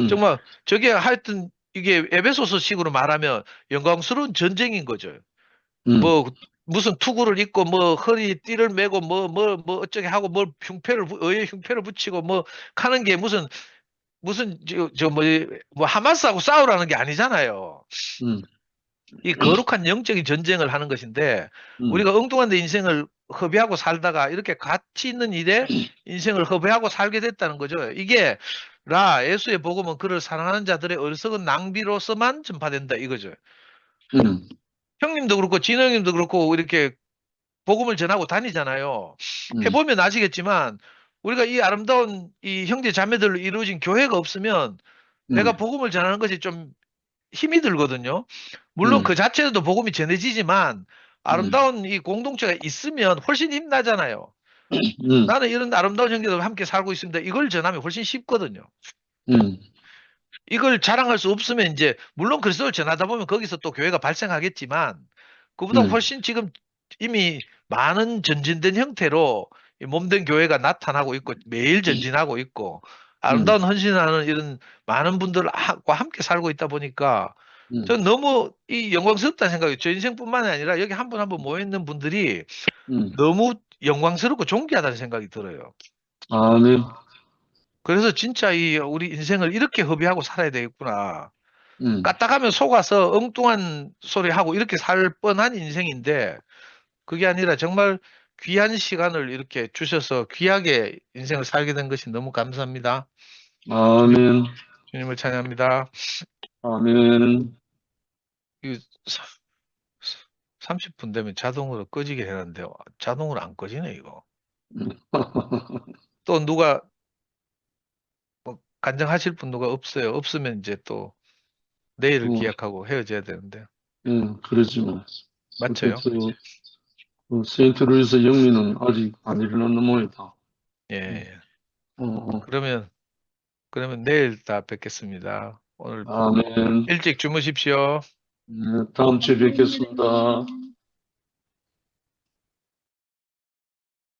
S9: 정말 저게 하여튼 이게 에베소서식으로 말하면 영광스러운 전쟁인 거죠. 뭐 무슨 투구를 입고 뭐 허리 띠를 메고 뭐 어쩌게 하고 뭐 의에 흉패를 붙이고 뭐 하는 게 무슨 뭐 하마스하고 싸우라는 게 아니잖아요. 이 거룩한 영적인 전쟁을 하는 것인데 우리가 엉뚱한 데 인생을 허비하고 살다가 이렇게 가치 있는 일에 인생을 허비하고 살게 됐다는 거죠. 이게 예수의 복음은 그를 사랑하는 자들의 어리석은 낭비로서만 전파된다 이거죠. 형님도 그렇고 진호 형님도 그렇고 이렇게 복음을 전하고 다니잖아요. 해보면 아시겠지만 우리가 이 아름다운 이 형제 자매들로 이루어진 교회가 없으면 내가 복음을 전하는 것이 좀 힘이 들거든요. 물론 그 자체로도 복음이 전해지지만 아름다운 이 공동체가 있으면 훨씬 힘나잖아요. 나는 이런 아름다운 형제들과 함께 살고 있습니다. 이걸 전하면 훨씬 쉽거든요. 이걸 자랑할 수 없으면 이제 물론 그리스도를 전하다 보면 거기서 또 교회가 발생하겠지만 그보다 훨씬 지금 이미 많은 전진된 형태로 이 몸된 교회가 나타나고 있고 매일 전진하고 있고 아름다운 헌신하는 이런 많은 분들과 함께 살고 있다 보니까 저는 너무 이 영광스럽다는 생각이 저 인생뿐만이 아니라 여기 한 분 한 분 모여 있는 분들이 너무 영광스럽고 존귀하다는 생각이 들어요.
S2: 아멘.
S9: 그래서 진짜 이 우리 인생을 이렇게 허비하고 살아야 되겠구나. 까딱하면 속아서 엉뚱한 소리 하고 이렇게 살 뻔한 인생인데 그게 아니라 정말 귀한 시간을 이렇게 주셔서 귀하게 인생을 살게 된 것이 너무 감사합니다.
S2: 아멘.
S9: 주님을 찬양합니다.
S2: 아멘.
S9: 이 30분 되면 자동으로 꺼지게 되는데 자동으로 안 꺼지네 이거. 또 누가 뭐 간증하실 분 누가 없어요. 없으면 이제 또 내일을 기약하고 헤어져야 되는데.
S2: 그러지 뭐.
S9: 맞죠?
S2: 그 세인트루이스 영미는 아직 안 일어났는 모양이다.
S9: 예. 그러면 그러면 내일 다 뵙겠습니다. 오늘
S2: 아멘.
S9: 일찍 주무십시오.
S2: 다음 주에 뵙겠습니다.